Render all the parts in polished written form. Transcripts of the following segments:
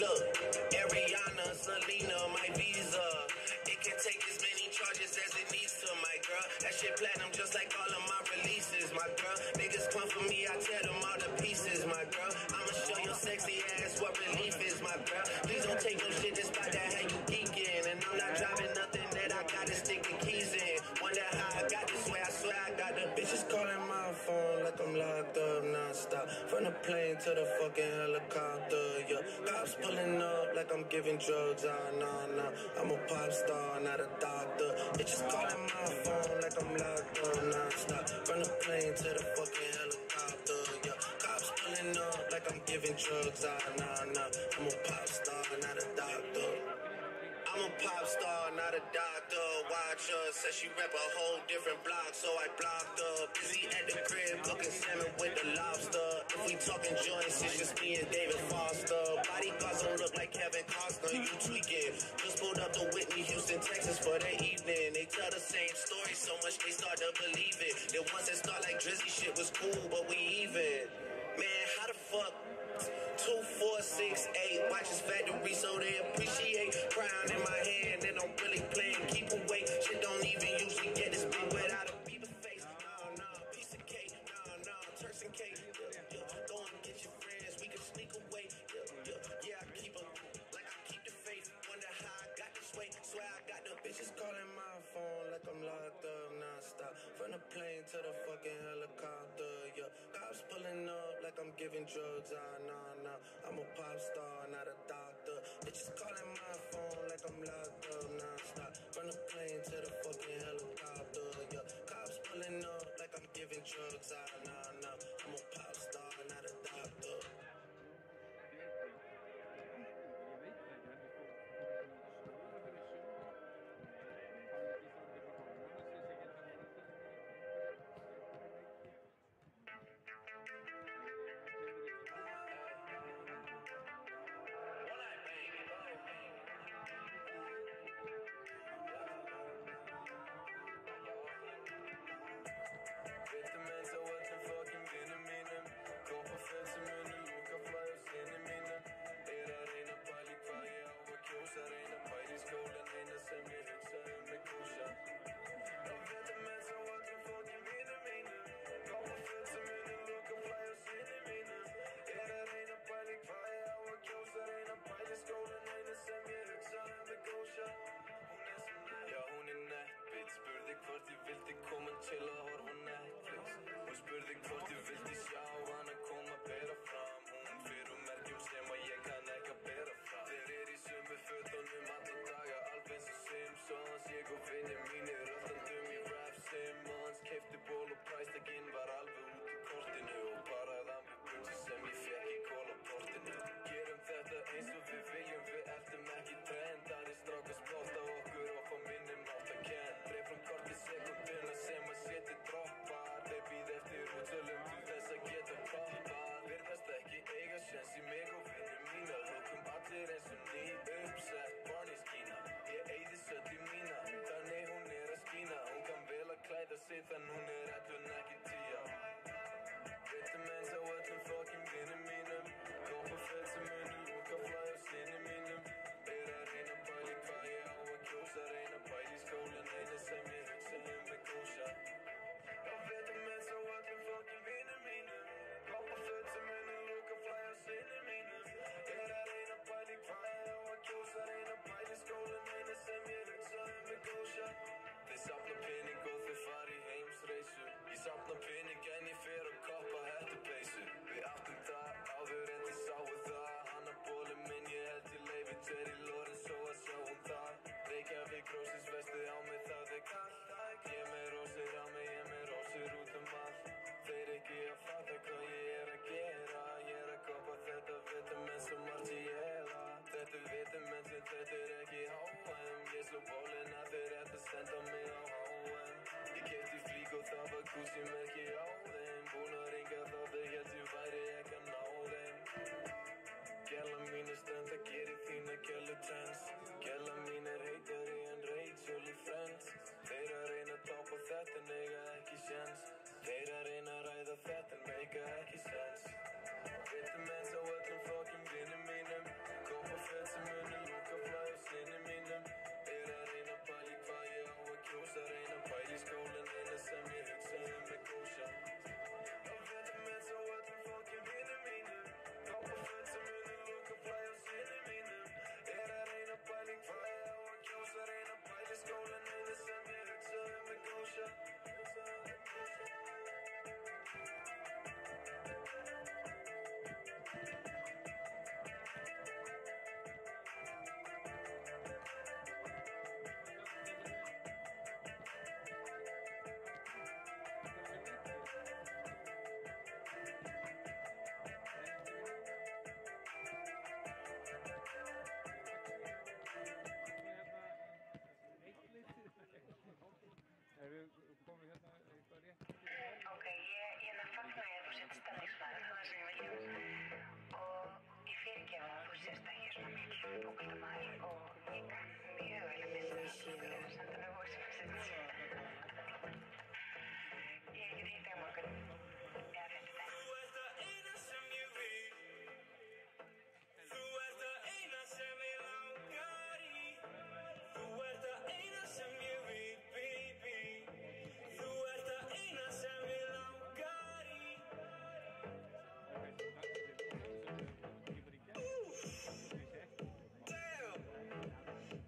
Look, Ariana, Selena, my visa. It can take as many charges as it needs to, my girl. That shit platinum just like all of my releases, my girl. Niggas come for me, I tear them all to pieces, my girl. I'ma show your sexy ass what relief is, my girl. Please don't take no shit despite that how you geeking. And I'm not driving nothing that I gotta stick the keys in. Wonder how I got this way, I swear I got the bitches calling my phone like I'm locked up non-stop. From the plane to the fucking helicopter, yeah. Cops pulling up like I'm giving drugs, nah. I'm a pop star, not a doctor. Bitches calling my phone like I'm locked up non-stop. From the plane to the fucking helicopter, yeah. Cops pulling up like I'm giving drugs, nah. I'm a pop star, not a doctor. I'm a pop star, not a doctor. Watch her, said she rep a whole different block, so I blocked her. Busy at the crib, cooking salmon with the lobster. If we talking joints, it's just me and David Foster. Bodyguards don't look like Kevin Costner, you tweaking. Just pulled up to Whitney, Houston, Texas for the evening. They tell the same story so much they start to believe it. The ones that start like Drizzy shit was cool, but we even. Man, how the fuck? 2, 4, 6, 8 watches factory so they appreciate. Crown in my hand and I'm really playing keep away. Shit don't even usually get this big without a beaver face. Nah, piece of cake. Nah, Turks and cake. Yeah. Go and get your friends, we can sneak away. Yeah, I keep them like I keep the faith. Wonder how I got this way. Swear I got the bitches calling my phone like I'm locked up non-stop. From the plane to the fucking helicopter, yeah. Cops pulling up like I'm giving drugs, nah. I'm a pop star, not a doctor. Bitches calling my phone like I'm locked up non-stop. From the plane to the fucking helicopter, yeah. Cops pulling up like I'm giving drugs, nah. I'm a pop star, not a doctor. Spurði hvort ég vildi koma til að horfa Netflix. Hún spurði hvort ég vildi sjá hana koma bera fram. Hún fyrir merkjum sem að ég kann ekki að bera fram. Þeir í sömu fötunum alla daga, alveg eins og Simpsons. Ég og vinir mínir röltandum í rap Simmons. Keypti ból og præstakinn var alveg út úr kortinu. Og paraðan við bunsi sem ég fekk í kólaportinu. Gerum þetta eins og við viljum, við eltum ekki trend. Aðeins strákar splátt á okkur og fá minnum átt að kenn. Frá korti sekunduna sem að setja púkasta og ég kann mjög vel að mynda og senda mig voice message. Ég get hitt á morgun. Eða fimmtudaginn. Þú ert það eina sem ég vil. Þú ert það eina sem mig langar í. Þú ert það eina sem ég vil, baby. Þú ert það eina sem mig langar í. Damn.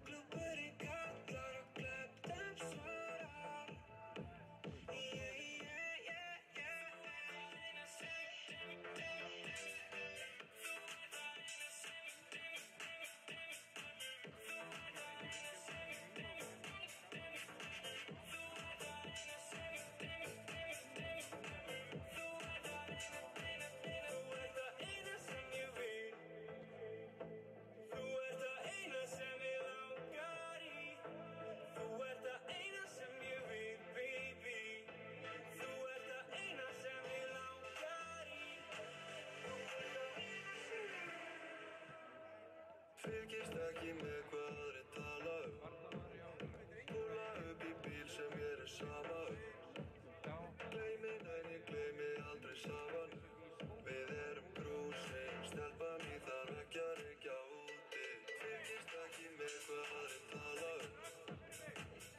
Klúbburinn kallar og klöppum svarar. Yeah, yeah, yeah, yeah. Þú ert það eina sem ég langar í. Þú ert það eina sem ég vil, baby. Þú ert það eina sem ég langar í. Fylgist ekki með hvað aðrir tala Púla upp í bíl sem mér sama Gleymi, en ég gleymi aldrei saman Við erum grúsin, stelpa mín þarf ekki að reykja úti Fylgist ekki með hvað aðrir tala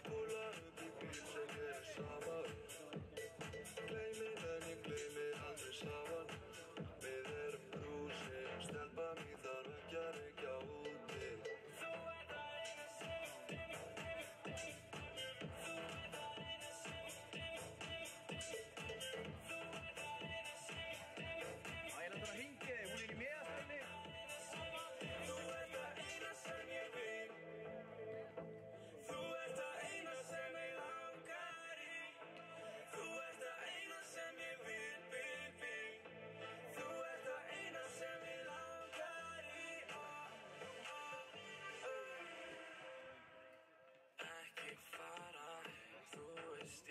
Púla upp í bíl sem mér sama Gleymi, en ég gleymi aldrei saman Við erum grúsin, stelpa mín þarf ekki að reykja úti Þú ert það eina sem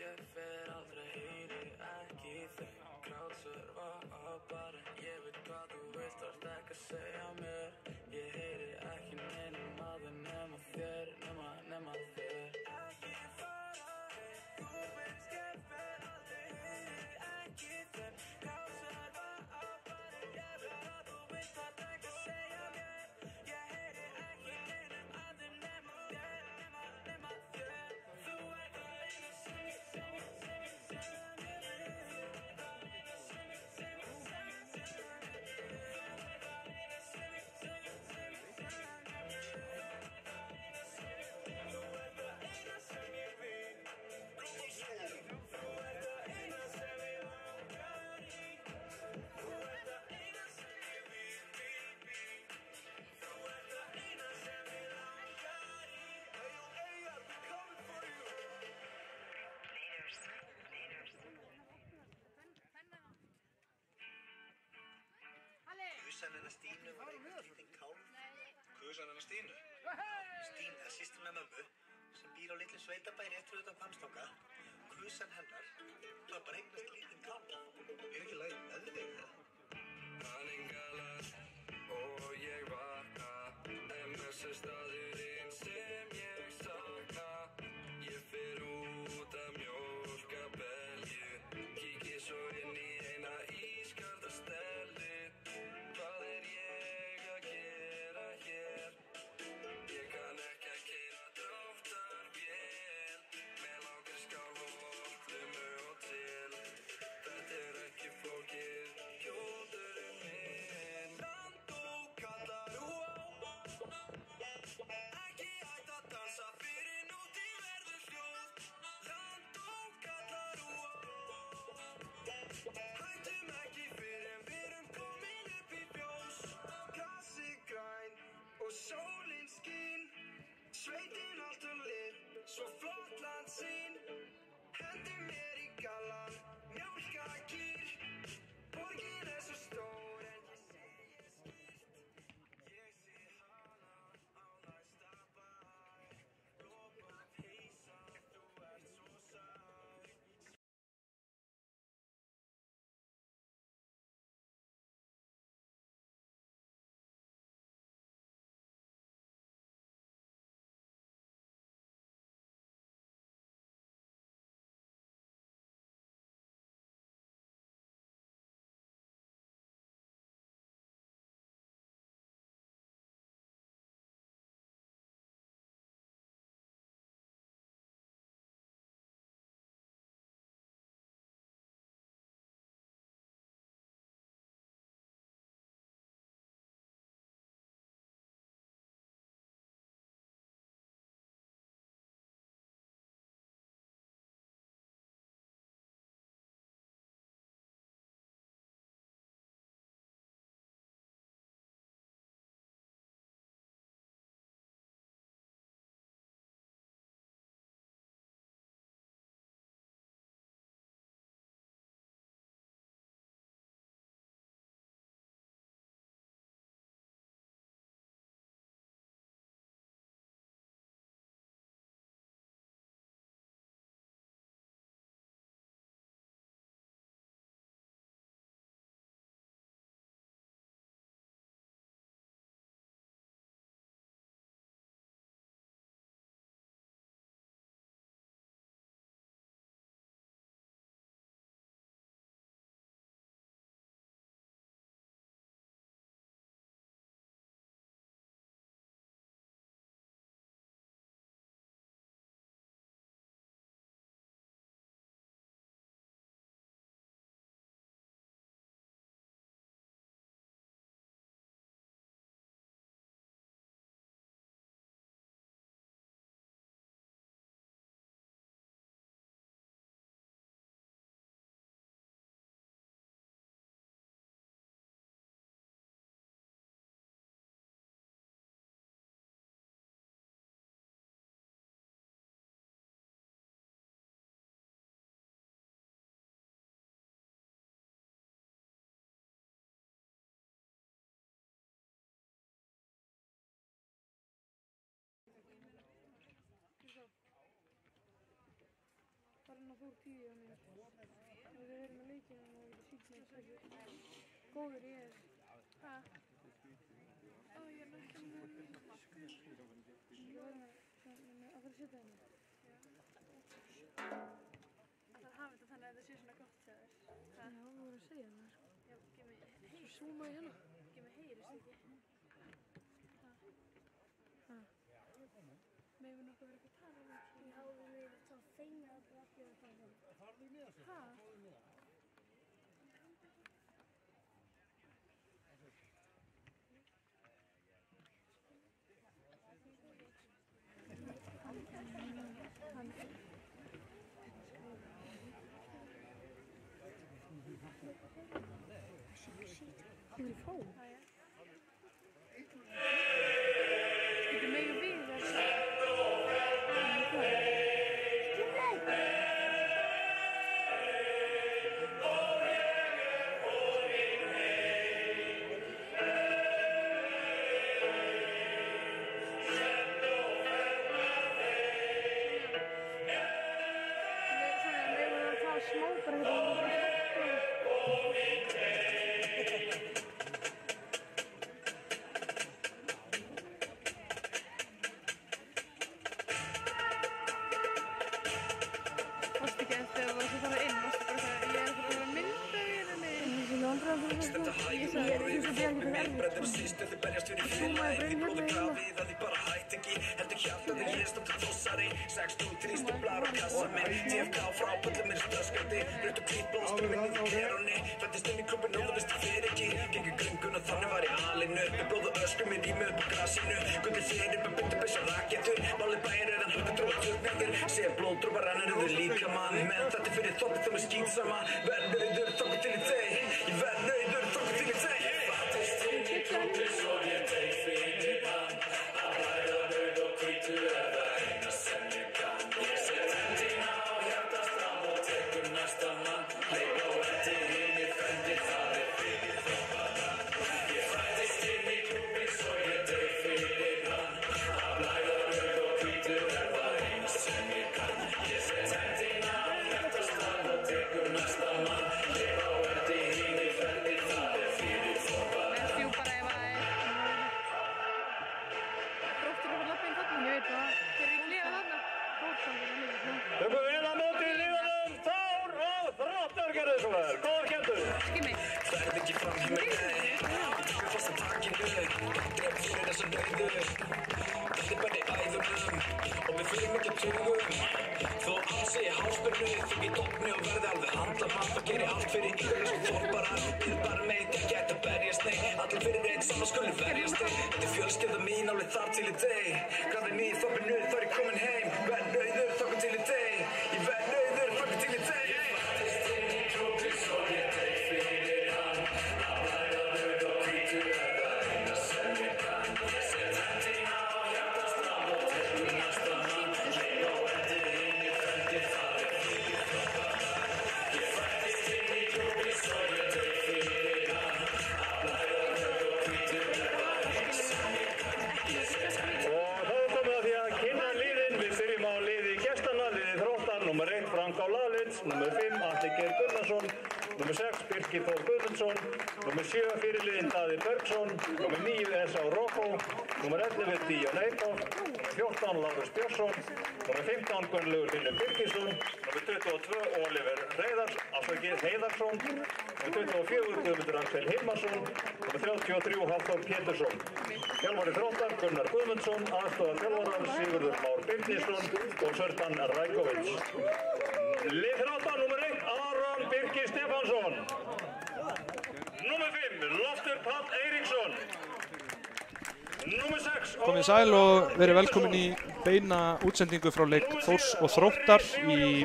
Ég fer aldrei heyri ekki þeim Grátsörfa á barinn Ég veit hvað þú vilt, þarft ekki að segja mér Ég heyri ekki neinum maður nema þér Nema þér Ekki fara Þú veist ég fer aldrei heyri ekki þeim Grátsörfa á barinn Ég veit hvað þú vilt, þarft ekki að segja mér Ég heyri ekki neinum maður nema þér Nema þér Þú ert það eina sem ég Kusan hennar Stínu var einhvern lítinn kálf. Kusan hennar Stínu? Stína, systir með mömmu, sem býr á litlum sveitabæ rétt fyrir utan Hvammstanga. Kusan hennar var bara einhvern lítinn kálf. Er ekki lagið með þig eða? Hann engalar og ég vakna, MS er staðurinn sem ég sakna. Ég fer út að mjólka belju, kíki svo inn í eina ískalda stellu. Hvað er ég að gera hér? Ég kann ekki að keyra dráttarvél. Mig langar skál og vatlumu og til. Þetta er ekki flókið, kjóldurinn minn. Landó kallar Ekki hægt að dansa fyrir nóttin verður hljóð. Landó kallar Hættum ekki fyrr en við erum komin upp í fjós. Grasið græn og sólin skín. Sveitin allt lit, svo flott landsýn. Hendur mér í gallan, mjólka kýr. Borgin er svo stór en ég segi skýrt. Ég sé hana á næsta bæ. Lopa peysa, þú ert svo sæt. hann fór 10 á mér. Og við erum með leikinn og við sýnt mér hversu góður ég er. Hæ? Ó, ég er náttúrulega með skur. Ég var með að fara að setja henni. Það hafi þetta þannig að þetta sé svona gott hjá þér. Já, þú voru að segja það, sko. Já, gef mig heyri. Súma í hérna. Gef mig heyri, Siggi. Megum við nokkuð vera ekki að tala um þetta? Já, við megum þá þeimja að það ekki að tala um þetta. Farðu í miða, Siggi. Farðu í miða. Ég vil fá. Þetta megum við að segja. Númer 5 Atli Geir Gunnarsson, númer 6 Birkir Þór Guðmundsson, númer 7 fyrirliðinn Daði Bergsson, númer 9 S.A. Rokko, númer 11 Díon Eikhoff, 14 Lárus Björnsson, númer 15 Gunnlaugur Finnur Birgisson, númer 22 Oliver Heiðarsson, númer 24 Guðmundur Axel Hilmarsson, númer 33 Hafþór Pétursson. Þjálfari Þróttar Gunnar Guðmundsson, aðstoðarþjálfarar Sigurður Már Birgisson og Sördan Rajkovic. Lið Þróttar númer 1 Aron Birgir Stefánsson. Númer 5 Loftur Páll Eiríksson. Númer 6 Komið sæl og verið velkomin í beina útsendingu frá leik Þórs og Þróttar í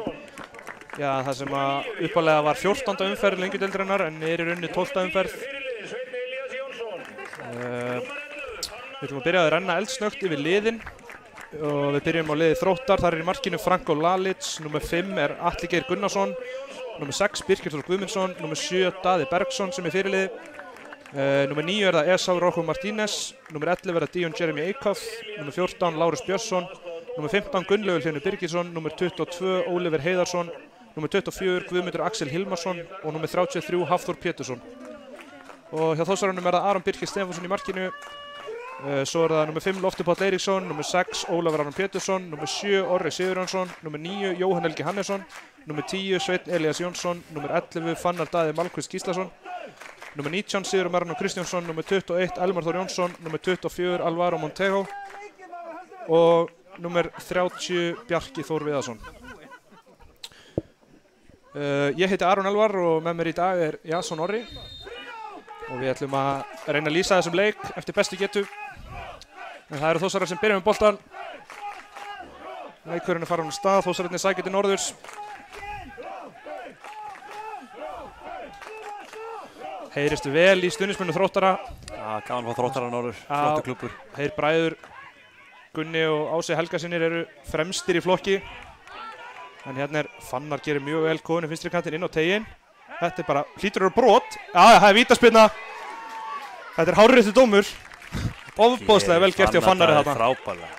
það sem að uppalega var 14. umferð Lengjudeildarinnar en er í rauninni 12. umferð. Við ætlum að byrja að renna eldsnöggt yfir liðin og við byrjum á liði Þróttar. Þar er í markinu Franko Lalic, nummer 5 er Atli Geir Gunnarsson, nummer 6 Birkir Þór Guðmundsson, nummer 7 Daði Bergsson sem er fyrirliði, nummer 9 er það S.A. Rokko Martínez, nummer 11 er það Díon Jeremy Eikhoff, nummer 14 Lárus Björnsson, Númer 15 Gunnlaugur Hlynur Birgisson, númer 22 Oliver Heiðarsson, númer 24 Guðmundur Axel Hilmarsson og númer 33 Hafþór Pétursson. Og hjá Þórsarunum er það Aron Birkir Stefánsson í markinu. Svo er það númer 5 Loftur Páll Eiríksson, númer 6 Ólafur Aron Pétursson, númer 7 Orri Sigurjónsson, númer 9 Jóhann Helgi Hannesson, númer 10 Sveinn Elías Jónsson, númer 11 Fannar Daði Malmqvist Gíslason, númer 19 Sigurður Marino Kristjánsson, númer 21 Elmar Þór Jónsson, númer 24 Alvaro Montejo og númer 30 Bjarki Þór Viðarsson. Ég heiti Aron Elvar og með mér í dag er Jason Orri og við ætlum að reyna að lýsa þessum leik eftir bestu getu. En það eru Þórsarar sem byrja með boltan. Leikurinn er farin á stað, Þórsararnir sækja til norðurs. Heyristu vel í stuðningsmönnum Þróttara. Já, gaman að fá Þróttara norður, flottur klúbbur. Þeir bræður Gunni og Ási Helgasinir eru fremstir í flokki. En hérna er Fannar gerir mjög vel konu vinstri kantinn inn á teginn. Þetta er bara hlýtur eru brot. Já, það er vítaspyrna. Þetta er hárréttur dómur. Ofboðslega vel gert hjá Fannari þarna. Frábærlega.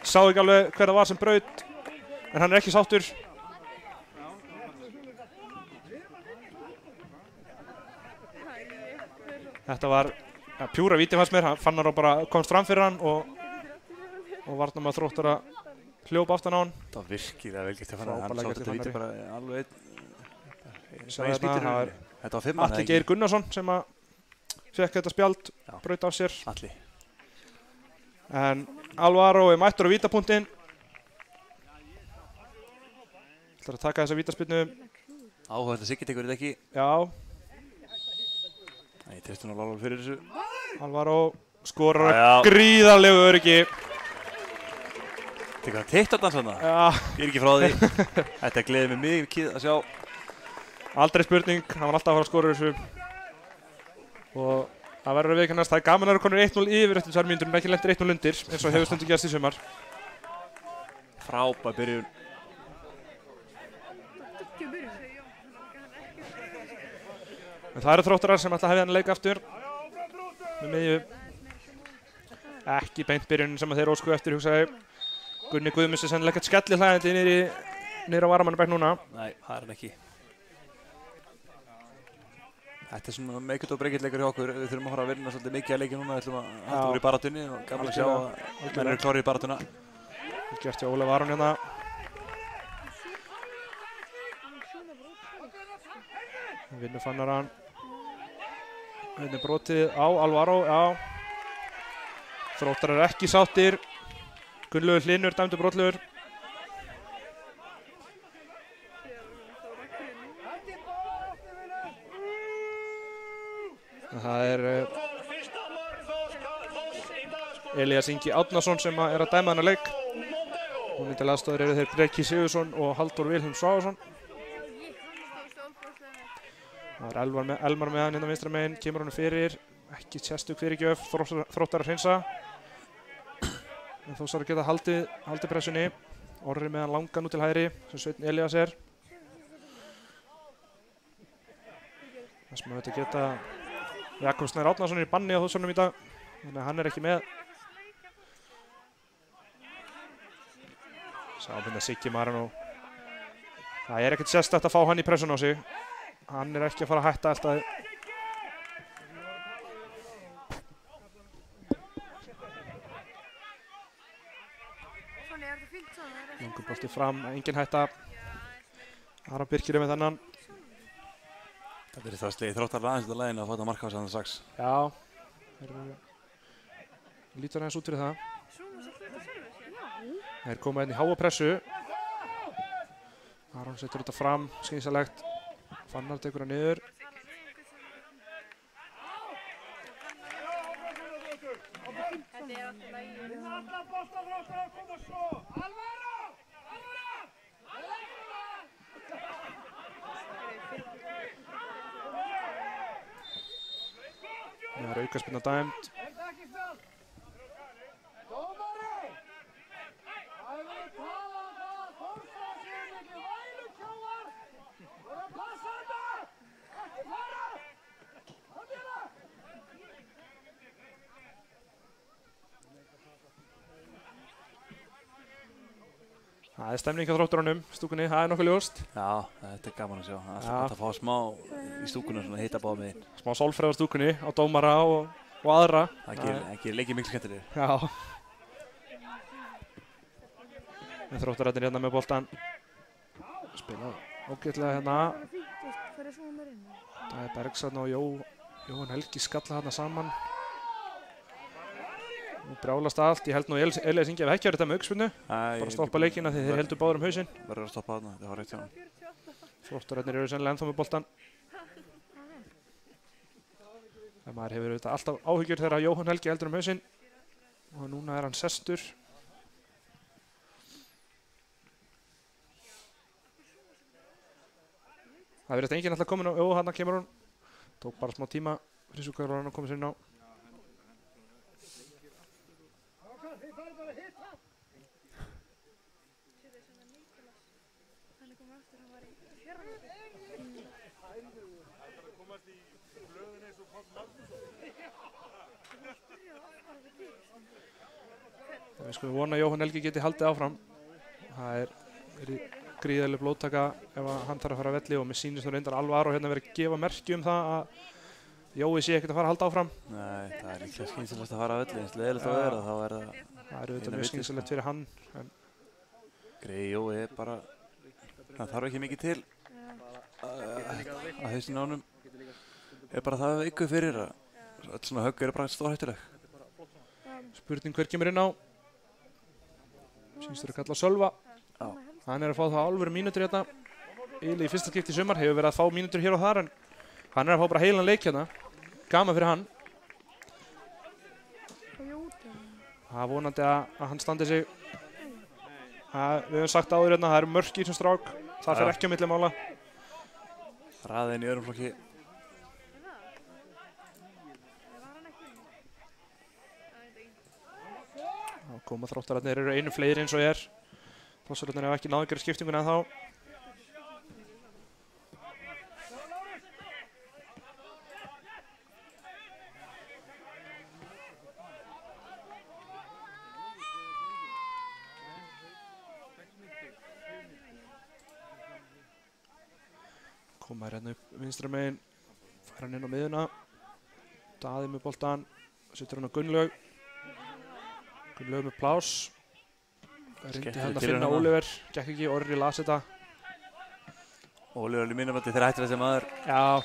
Sá ekki alveg hver það var sem braut, en hann er ekki sáttur. Þetta var pjúra víti fannst mér. Fannar bara komst fram fyrir hann og varnarmaður Þróttara hljóp aftan á hann. Það var virkilega vel gert hjá Fannari. Hann sá þetta víti bara alveg Þetta var 5. Atli Geir Gunnarsson sem að fekk þetta spjald, braut af sér. Atli. En Alvaro er mættur á vítapunktinn. Ætlar að taka þessa vítaspyrnu. Áhugavert að Siggi tekur þetta ekki. Já. Ég treysti nú alveg fyrir þessu. Alvaro skorar gríðarlegu öryggi. Tekur það TikTok-dans þarna? Já. Ég er ekki frá því. Þetta gleði mig mikið að sjá. Aldrei spurning, hann var alltaf að fara að skora þessu. Og það verður að viðurkennast, það er gaman að vera konur 1-0 yfir eftir 2 mínútur en ekki lentir 1-0 undir, eins og hefur stundum gerst í sumar. Frábær byrjun. En það eru Þróttarar sem ætla að hefja hann leik aftur. Með miðju. Ekki beint byrjun sem þeir óskuðu eftir, hugsaði. Gunni Guðmunds er sennilega ekkert skelli hlæðandi niður á varamannabæk núna. Nei, það er hann ekki. Þetta er svona meikut og breykitt leikur hjá okkur. Við þurfum að fara að vinna svolítið mikið að leikja núna. Við ætlum að halda úr í baráttunni og gaman að sjá að menn eru klárið í baráttuna. Gert hjá Ólaf Aron hérna. Vinnur Fannar hann. Vinnur brotið á Alvaro, já. Þróttarar ekki sáttir. Gunnlaugur Hlynur dæmdur brotlegur. Það er Elías Ingi Árnason sem er að dæma þennan leik. Hún til aðstæður eru þeir Breki Sigursson og Halldór Vilhelm Svávason. Það er Elmar með hann hérna vinstra megin, kemur honum fyrir. Ekki sérstök fyrirgjöf, Þróttarar hreinsa. En Þórsar geta haldið pressunni. Orri með hann langan út til hægri, sem Sveinn Elías er. Það sem að geta Jakob Snær Árnason er í banni á Þórsarunum í dag, þannig að hann er ekki með. Sábynda Siggi Marino. Það er ekkert sérstakt að fá hann í pressun á sig. Hann er ekki að fara að hætta alltaf. Langur bolti fram, engin hætta. Aron Birkir er með þennan. Þetta er það slegið Þróttarar aðeins út af laginu að fá þetta marka á sig þannig strax. Já, lítur aðeins út fyrir það. Þeir koma inn í háa pressu. Aron setur þetta fram, skynsamlegt. Fannar tekur það niður. Það er aukaspyrna dæmd. Það er stemning á Þrótturunum, stúkunni, það er nokkuð ljóst. Já, þetta er gaman að sjá. Það er að fá smá í stúkunum svona hitta báða megin. Smá sálfræði á stúkunni, á dómara og aðra. Það gerir leikið miklu skemmtilegir. Já. Þrótturarnir hérna með boltan. Spila ógeðlega hérna. Það er Bergsson og Jóhann Helgi skalla hérna saman. Nú brjálast allt, ég held nú Elías Ingi ef ekki verið þetta með augsvinnu. Bara stoppa leikina því þeir heldur báður hausinn. Verður að stoppa þarna, það var rétt hjá hann. Þrótturarnir eru sennilega ennþá með boltan. Það maður hefur auðvitað alltaf áhyggjur þegar Jóhann Helgi heldur hausinn. Og núna er hann sestur. Það verið enginn alltaf komin á, hann kemur hún. Tók bara smá tíma fyrir svo hvað var hann að koma sér inn á. Við skulum vona að Jóhann Helgi geti haldið áfram. Það er gríðarleg blóðtaka ef hann þarf að fara að velli og mér sýnist nú reyndar Alvaro hérna verið að gefa merki það að Jói sé ekkert að fara að halda áfram. Nei, það er líklega skynsamlegast að fara að velli, eins leiðilegt að vera, þá er það... Það er auðvitað mjög skynsamlegt fyrir hann. Greið Jói er bara... Það þarf ekki mikið til að hausinn á honum er bara það ykkur fyrir að öll svona högg eru bara stórhættuleg. Spurning hver kemur inn á. Sýnstur að kalla Sölva. Hann er að fá það alvöru mínútur hérna. Í fyrsta skipti í sumar hefur verið að fá mínútur hér og þar en hann er að fá bara heilan leik hérna. Gaman fyrir hann. Það er vonandi að hann standi sig. Við höfum sagt áður hérna, það eru mörk í þessum strák. Það fer ekki á milli mála. Raðinn í öðrum flokki. Koma Þróttararnir eru einu fleiri eins og ég er. Þróttararnir hafa ekki náðu að gera skiptinguna en þá. Koma hérna upp vinstra megin, fær hann inn á miðuna. Daði með boltan, setur hann á Gunnlaug. Gunnlaug með plás. Reyndi hérna að finna Oliver, gekk ekki, Orri las þetta. Oliver er í mínumöldi þegar hættir þessi maður. Já.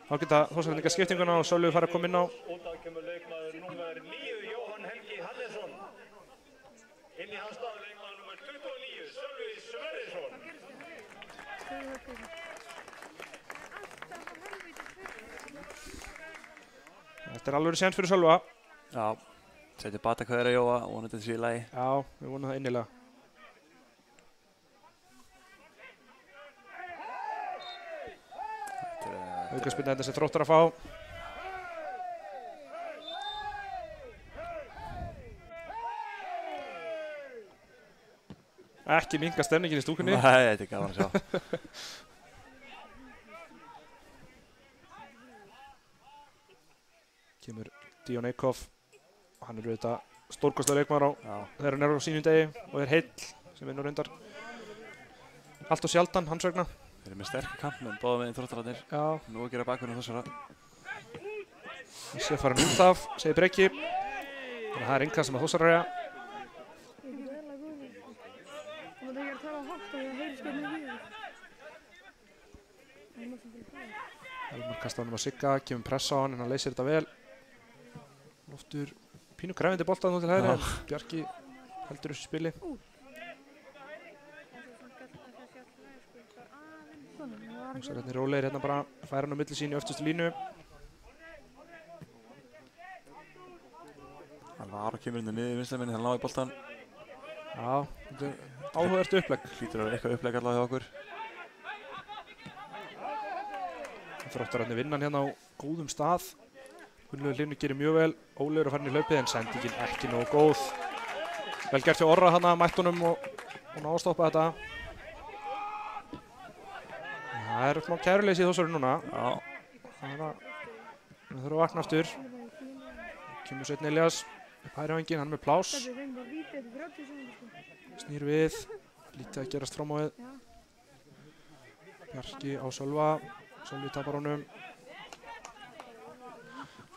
Þá geta Þórsararnir líka skiptinguna og Sölvi fara að koma inn á. Út af kemur leikmaður númer 9, Jóhann Helgi Hannesson. Inn í hans stað leikmaður númer 29, Sölvi Sverrisson. Þetta er alveg séns fyrir Sölva. Já, setja batakvæðir að Jóa og vonandi þetta sé í lagi. Já, við vonum það innilega. Aukaspyrna þetta sem Þróttar að fá. Ekki minnka stemningin í stúkunni. Nei, þetta er gaman að sjá. Kemur Díon Eikhoff. Hann er auðvitað stórkostlega leikmaður þegar hann er á sínum degi og er heill sem er nú reyndar allt og sjaldan hans vegna. Þeir eru með sterkir kampmenn, báða megin Þróttararnir. Já. Nú að gera bakverðinu Þórsara. Þessi fara hann út af, segir Breki. Þannig að það er engan sem að Þórsarar eiga. Elmar kastar honum á Sigga, kemur pressa á hann en hann leysir þetta vel. Loftur pínu krefindi boltað nú til hægri en Bjarki heldur þessu spili. Þórsararnir rólegir hérna bara, færa hann á milli sín í öftustu línu. Alvaro kemur inn niður í vinstamenni, hann lág í boltan. Já, þetta er áhugavert upplegg. Hlýtur að vera eitthvað upplegg allavega hjá okkur. Þróttararnir vinna hann hérna á góðum stað. Gunnlaugur Hlynur gerir mjög vel. Ólegur að fara inn í hlaupið en sendingin ekki nógu góð. Vel gert hjá Orra hann að mætt honum og ná að stoppa þetta. Það er smá kæruleysi í Þórsari núna. Já. Það þurfa að vakna aftur. Kemur Sveinn Elías. Færivængin, hann með plás. Þetta er þeim bara vítið eftir 30 sekúndur sko. Snýr við. Lítið að gerast fram á við. Já. Bjarki á Sölva. Sölvi tapar honum.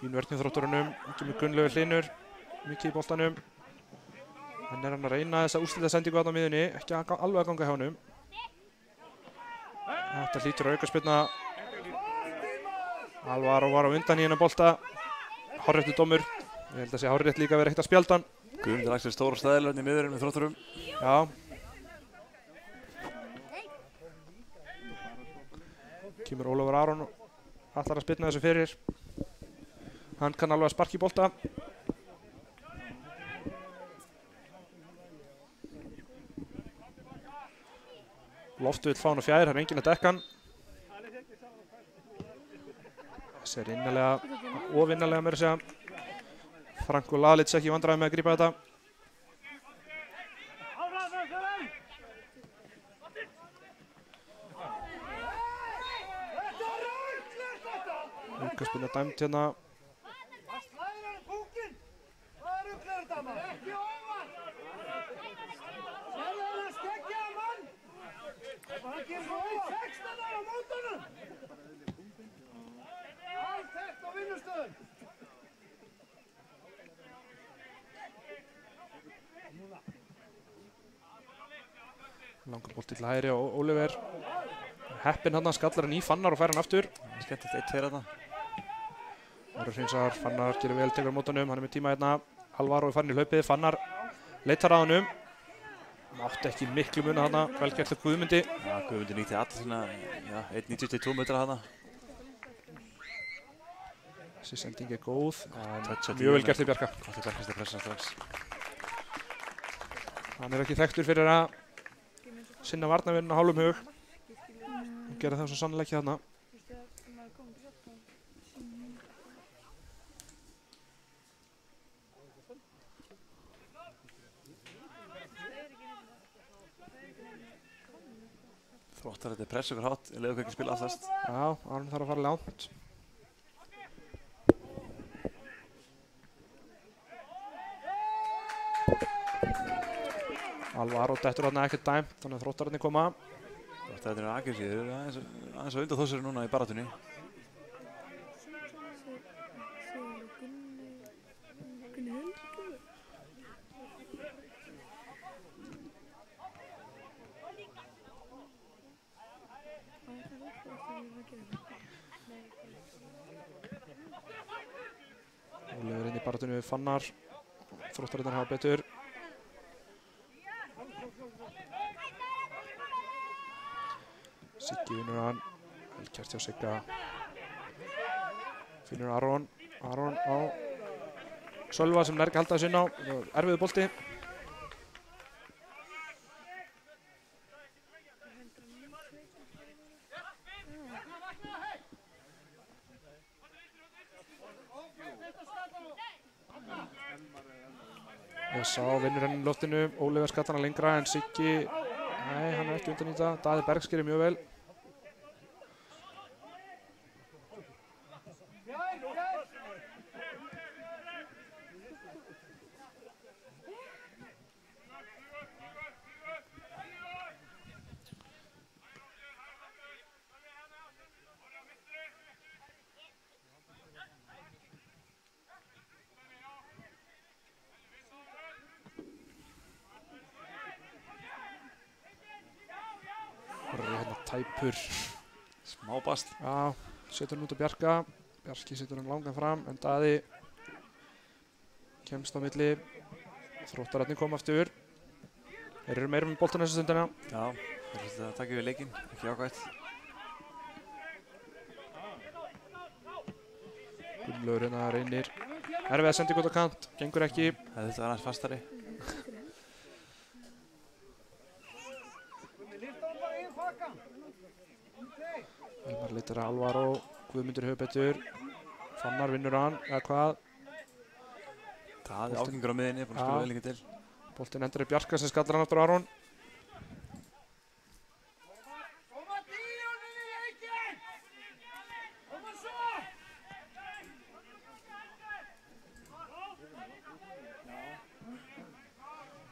Fín vörn hjá Þrótturunum. Ekki með Gunnlaugur Hlynur. Mikið í boltanum. Hann er hann að reyna þessa úrslitasendingu þarna á miðjunni. Ekki alveg að ganga hjá honum. Þetta hlýtur að aukaspyrna. Alvaro var á undan í hennar bolta. Hárréttur dómur. Ég held að sé hárrétt líka að vera eitt að spjaldan. Guðmundur Axel stóra stæðilegni í miðurinn með Þrótturum. Já. Kemur Ólafur Aron ætlar að spyrna þessu fyrir. Hann kann alveg að sparka í bolta. Loftu vill fá hann á fjær, það er enginn að dekka hann. Þessi er innilega, ofinnilega meira að segja. Franko Lalic ekki í vandræðum með að grípa þetta. Aukaspyrna dæmd hérna. Langar bolt til hægri og Oliver. Heppinn hann, skallar hann í Fannar og fær hann aftur. Skemmtilegt 1-2 þarna. Ára hreinsar, Fannar gerir vel tegur á mótunum, hann er með tíma hérna. Alvaro er farin í hlaupið, Fannar leitar að honum. Mátti ekki miklu muna þarna, vel gert til Guðmundi. Já, Guðmundi nýtti allir svona, 1.92 metra þarna. Þessi sending er góð, en mjög vel gert til Bjarka. Gott til Bjarkast að pressa strax. Hann er ekki þekktur fyrir að sinna varnarvinnuna hálfum hug. Hann gerir það svo sannlega ekki þarna. Þróttar þetta er press ykkur hátt, ég leiði okkur ekki spila allast. Já, Aron þarf að fara langt. Alvaro dettur þarna ekkert dæmt, þannig að Þróttararnir koma. Þróttararnir eru aggressífir, aðeins á undan þósari núna í baráttunni. Ólefur inn í baráttunni við Fannar. Þróttararnir hafa betur. Siggi vinnur hann, vel gert hjá Sigga. Finnur Aron á Sölva sem nær ekki að halda þessu inn á, erfiðu bolti. Sá vinnur henni í loftinu, Ólefur skattar hana lengra en Siggi, nei hann er ekki undan í það, Daði Bergs gerir mjög vel. Tæpur. Smá bast. Já, setur hann út á Bjarka. Bjarki setur hann langan fram, en Daði kemst á milli. Þróttararnir koma aftur. Þeir eru meira með boltan þessa stundina. Já, þeir finnst að taka við leikinn, ekki ákvæmt. Gunnlaugur hérna reynir. Erfið að senda ykkur út á kant, gengur ekki. Það þurfti að vera aðeins fastari. Elmar leitar að Alvaro, Guðmundur hefur betur. Fannar vinnur hann, eða hvað? Það er ágengur á miðinni, búin að spila vel lengi til. Boltinn endur í Bjarka sem skallar hann aftur á Aron.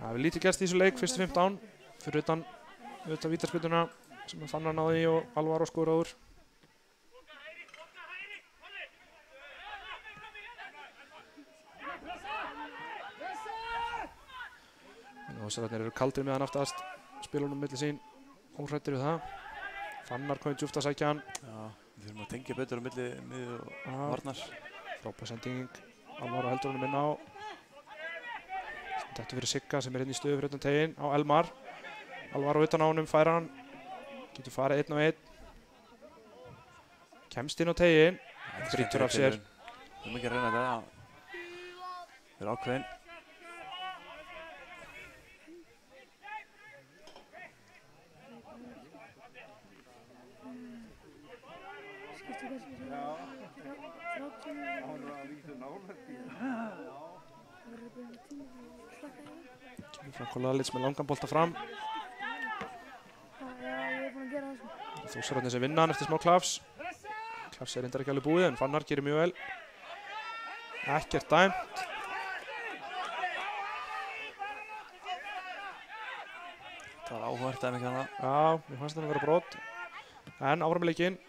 Það hefur lítið gerst í þessu leik, fyrstu 15, fyrir utan vítaspyrnuna sem Fannar náði í og Alvaro skoraði úr. Ósararnir eru kaldrir með hann aftast, spilunum milli sín, óhrættir við það. Fannar komið djúpt að sækja hann. Já, við þurfum að tengja betur á milli miðju og varnar. Frábær sending, Alvaro heldur honum inn á. Þetta fyrir Sigga sem inn í stöðu fyrir utan teginn á Elmar. Alvaro utan á honum, fær hann. Getur farið 1 á 1. Kemst inn á teginn, brýtur af sér. Við erum ekki að reyna þetta. Við erum ákveðin. Franko Lalic með langan bolta fram. Þósararnir sem vinna hann eftir smá klafs. Klafs reyndar ekki alveg búið en Fannar gerir mjög vel. Ekkert dæmt. Það var áhugavert dæmi ekki hana. Já, mér fannst það að vera brot. En áfram með leikinn.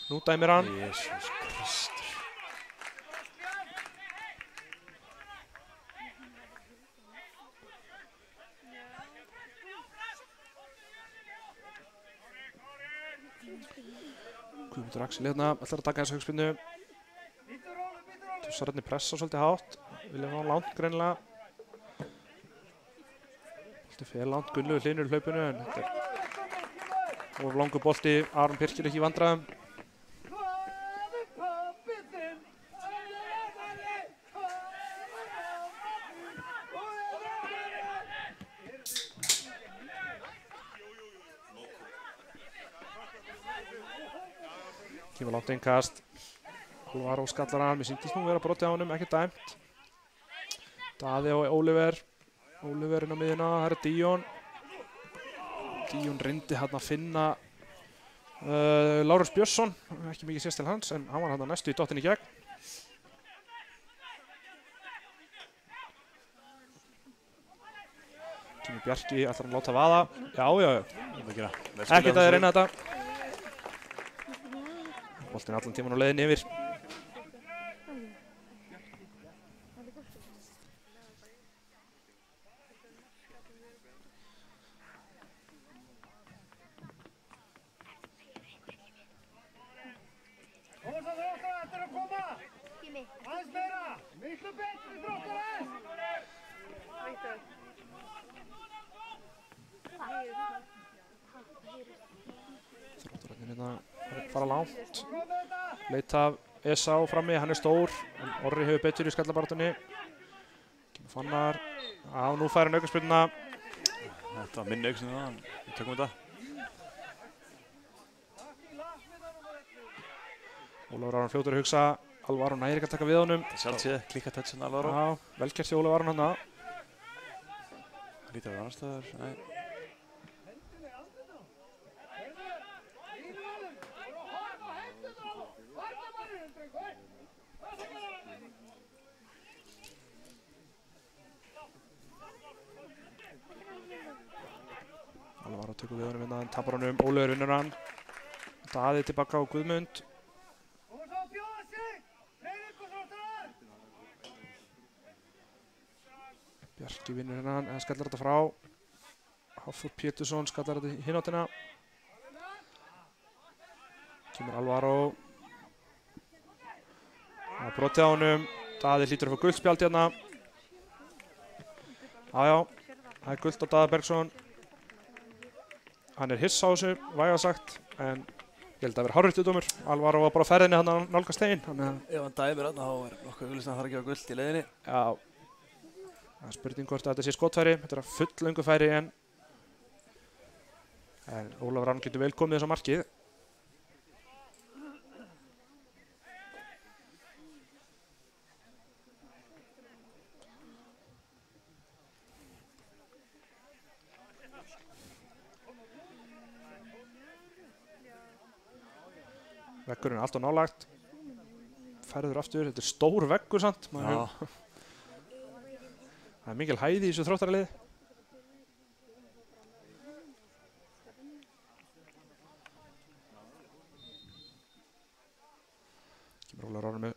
Nú dæmir hann. Jesus Kristur. Guðmundur Axel hérna, ætlar að taka þessa högspinnu. Þósararnir pressa svolítið hátt. Vilja ná langt greinilega. Bolti fer langt, Gunnlaugur Hlynur í hlaupinu en þetta er of langur bolti. Aron Birkir ekki í vandræðum. Kemur langt innkast. Alvaro skallar hann, mér sýndist nú vera brotið á honum, ekki dæmt. Daði og Oliver. Oliver inn á miðjuna, það er Díon. Díon reyndi hann að finna Lárus Björnsson, ekki mikið sést til hans, en hann var hann næstu í dottin í gegn. Kemur Bjarki, ætlar hann láta vaða. Já. Ekkert að þið reyna þetta. Boltinn allan tíman á leiðin yfir. Þróttararnir hérna fara langt. Leita af Esá frammi, hann er stór. En Orri hefur betur í skallabaráttunni. Kemur Fannar. Já, nú fær hann aukaspyrnuna. Þetta var minni aukaspyrna það, við tökum þetta. Ólafur Aron fljótur að hugsa. Alvaro næri ekki að taka við honum. Sjálfsíð, klikka touchin Alvaro. Já, vel gert hjá Ólafur Aron hann það. Lítið á annar staðar, nei. Alvaro tekur við honum hérna, hann tapar honum, Ólafur vinnur hann. Daði tilbaka á Guðmund. Bjarki vinnur hérna, en skallar þetta frá. Hafþór Pétursson skallar þetta í hináttina. Kemur Alvaro. Það er brotið á honum. Daði hlýtur að fá guldspjald hérna. Jájá, það er guld á Daða Bergsson. Hann er hiss á þessu, vægast sagt, en ég held að vera hárréttur dómur. Alvaro var bara á ferðinni hann að nálgast teginn. Ef hann dæmir hann, þá er nokkuð auglýst að hann þarf að gefa guld í leiðinni. Já, það er spurning hvort að þetta sé skotfæri. Þetta er full löngu færi en Ólafur Aron getur vel komið þess á markið. Veggurinn er alltaf nálagt. Færður aftur, þetta er stór veggur samt. Já. Það er mikil hæði í þessu Þróttaraliði. Kemur Ólaður Orri með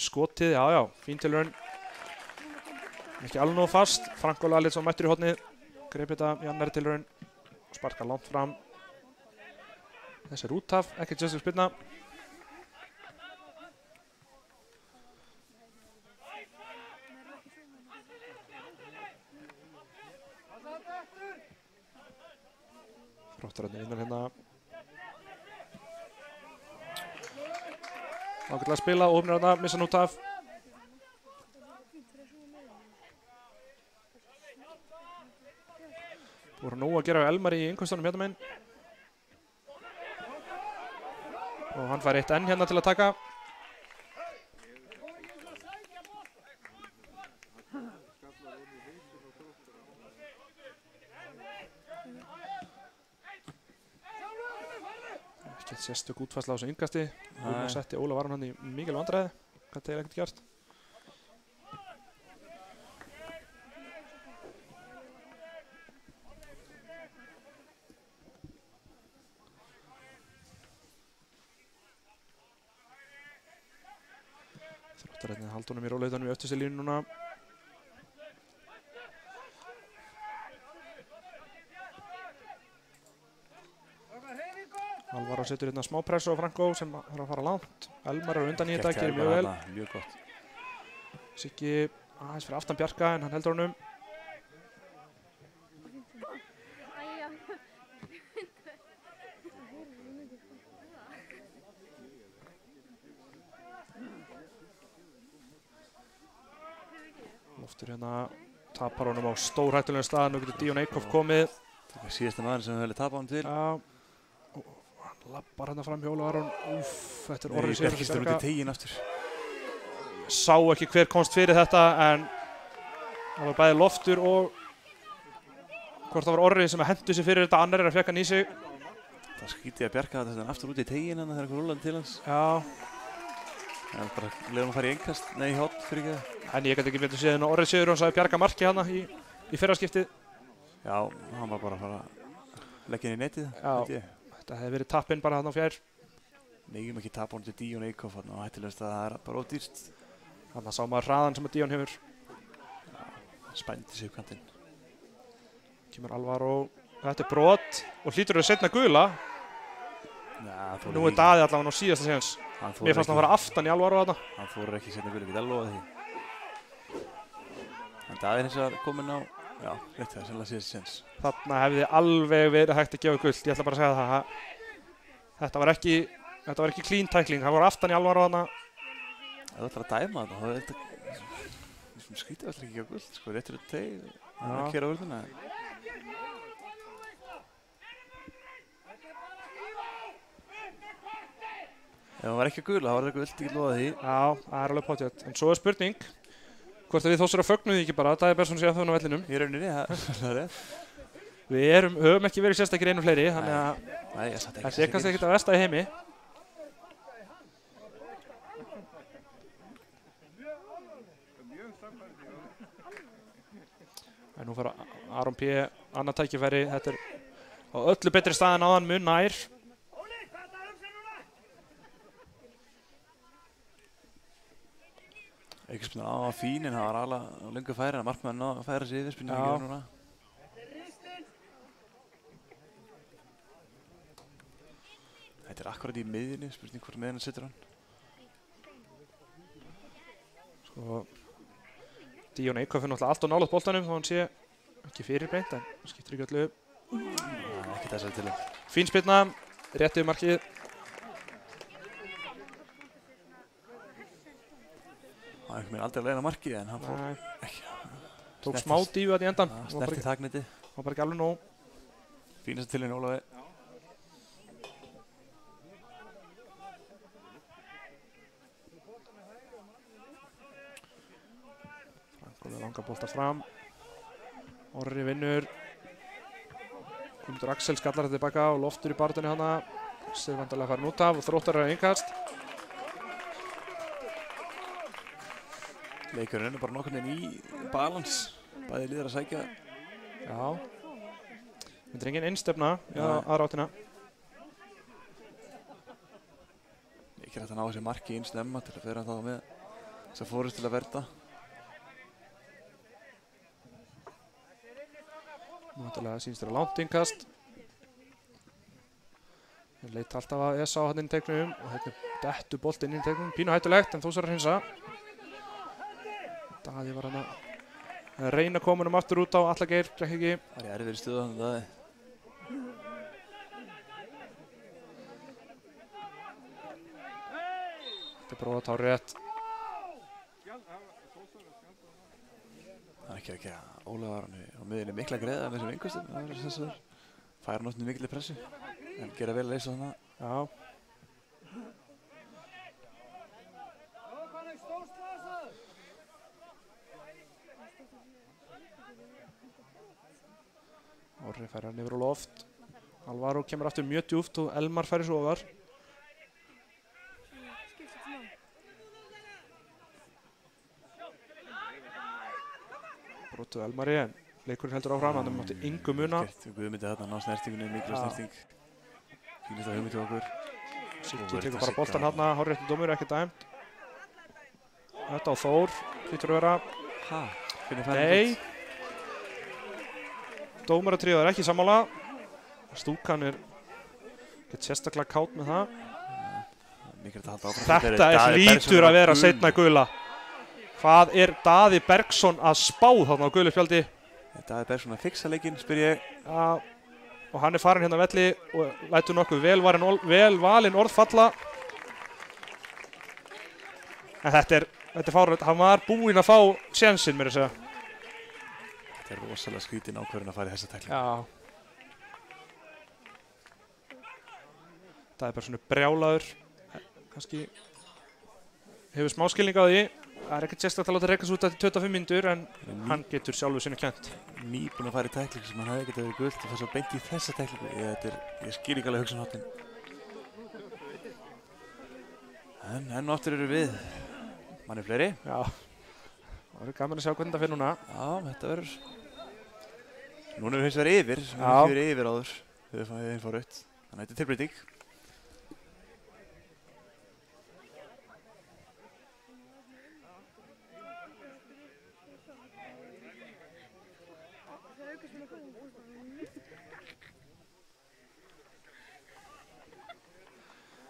skotið, já, fín tilraun. Ekki alveg nóg fast. Franko Lalitz var mættur í hornið. Greip þetta í annari tilraun. Sparkar langt fram. Þessi er út af, ekki sérstök spilna. Þróttararnir vinnar hérna. Ágætlega að spila, ofnir hérna, missa hann út af. Það voru nóg að gera við Elmar í innkvæmstunum hérna meginn. Og hann fær 1 enn hérna til að taka. Ekkert sérstök útfærsla á þessu innkasti. Hún setti Óla Varan hann í mikil vandræði. Þetta er ekkert gert. Þróttararnir halda honum í róleitunum í öftustu línu núna. Alvaro setur hérna smá pressu á Franko sem þarf að fara langt. Elmar er undan í þetta, gerir mjög vel. Mjög gott. Siggi aðeins fyrir aftan Bjarka en hann heldur honum. Loftur hérna tapar honum á stórhættulegum stað. Nú getur Dion Eikhoff komið. Það er síðasta maður sem við hefði tapað hann til. Já. Hann lappar hérna fram hjá Óla Varan. Úff, þetta er Orri Nei, Bjarki stóð út í teginn aftur. Sá ekki hver komst fyrir þetta en það var bæði Loftur og hvort það var Orri sem hendur sig fyrir þetta, annar er að fjekka hann í sig. Það skýti að Bjarka þetta aftur út í teginn hann þegar eitthvað rúlan til hans. Já. En bara leiðum að fara í innkast, nei í hotn fyrir ekki það. En ég get ekki betur séð en Orri Sigurjóns hafi bjargað marki hana í fyrra skiptið. Já, hann var bara að fara að leggja inn í netið, held ég. Þetta hefði verið tappinn bara þarna á fjær. Megum ekki tapa honum til Dion Eikhoff og hættilegast að það er bara ódýrt. Þannig að sá maður hraðan sem að Dion hefur. Spændi sig upp kantinn. Kemur Alvaro, þetta er brot og hlýtur þau setna gula. Nú er Daði allavega á síðasta séns. Mér fannst hann fara aftan í Alvaro þarna. Hann fór ekki setna gula, ég get alveg lofa því. En Daði er hins vegar kominn á, já, rétt það, sennilega síðasta séns. Þarna hefði alveg verið hægt að gefa gult, ég ætla bara að segja það. Þetta var ekki clean tackling, hann voru aftan í Alvaro þarna. Ef þú ætlar að dæma þetta, þá er þetta skrítið alltaf ekki á gult, sko, réttur þetta teg, hann er að kera vörðuna. Ef hann var ekki að gula, þá var þetta gult, ég get lofa því. Já, það er alveg potjött, en svo er spurning hvort við Þórsara fögnuði ekki bara, Daði Bergsson sé að þau á vellinum. Í rauninni, það er rétt. Við höfum ekki verið sérstakir einu fleiri, þannig að þetta er kannski ekkert að versta í heimi. En nú fara Aron P. annað tækifæri, þetta er á öllu betri stað en áðan mun nær. Ekki spilna á að fín en það var alveg löngu færi en markmann að færa sig yfir spilna ekki núna. Þetta er akkurat í miðjunni, spurning hvort meðan sittur hann. Sko, Dion Eikhoff er náttúrulega allt og nálægt boltanum þó hann sé ekki fyrirbeint en það skiptir ekki öllu. Ekki þessari til hann. Fín spilna, rétt yfir markið. Það er ekki meira aldrei að leiða markið en hann fór ekki. Tók smá dífu að í endan. Snerti þagniti. Það var bara ekki alveg nóg. Fínast til henni Ólafi. Franko langar bolta fram. Orri vinnur. Guðmundur Axel skallar þetta tilbaka og Loftur í barðunni hana. Sér vantarlega farin út af og Þróttarar er innkast. Leikurinn er bara nokkurn veginn í balans. bæði liðar að sækja. Já. Þetta er engin einstefna í aðra áttina. Ekki hægt að ná þessi marki inn snemma til að vera þá með þess að fórust til að verða. Náttúrulega sýnst þér að langt innkast. Ég leit alltaf að Esa á hann inn í teiknum og hérna dettu boltinn inn í teiknum. Pínu hættulegt en Þórsar að hreinsa. Daði var hann að reyna komunum aftur út á Atla Geir, gekk ekki. Það er erfið stöðu hann Daði. Þetta er bróða tá rétt. Það er ekki að Ólafur á miðinni mikla greiða með þessum yngustum. Það er þess að færa náttúrulega mikilvæg pressu. En gera vel að leysa þannig. Já. Orri færir hann yfir á loft. Alvaro kemur aftur mjög djúpt og Elmar færir svo ofar. Brotuð Elmari en leikurinn heldur áfram, hann mátti yngu muna. Guðmyndi þarna ná snertingunni, miklu snerting. Fínist að hugmyndi okkur. Siggi tekur bara boltan þarna, hárréttur dómur, ekki dæmt. Þetta á Þór, hlýtur að vera. Nei. Dómaratriðið er ekki sammála. Stúkan er ekkert sérstaklega kátt með það. Þetta hlýtur að vera seinna gula. Hvað er Daði Bergsson að spá þarna á gulu spjaldi? Daði Bergsson að fixa leikinn, spyr ég. Já, og hann er farin hérna á velli og lætur nokkuð vel valin orð falla. En þetta er fáránlegt, hann var búinn að fá sénsinn mér að segja. Þetta er rosalega skrítin ákvörðun að fara í þessa tæklingu. Já. Daði Bergsson er brjálaður, kannski hefur smá skilning á því. Það er ekkert sérstaklega að láta rekast út eftir 25 mínútur en hann getur sjálfur sinni kennt. Nýbúinn að fara í tæklingu sem hann hefði getið verið gult og fær svo beint í þessa tæklingu. Ég skil ekki alveg hugsunarháttinn. En enn og aftur eru við. Mann er fleiri. Já. Það verður gaman að sjá hvernig þetta fyrir núna. Já, þetta verður. Núna er við hins vegar yfir. Við erum ekki verið yfir áður. Við erum fá rautt. Þannig að þetta er tilbreyting.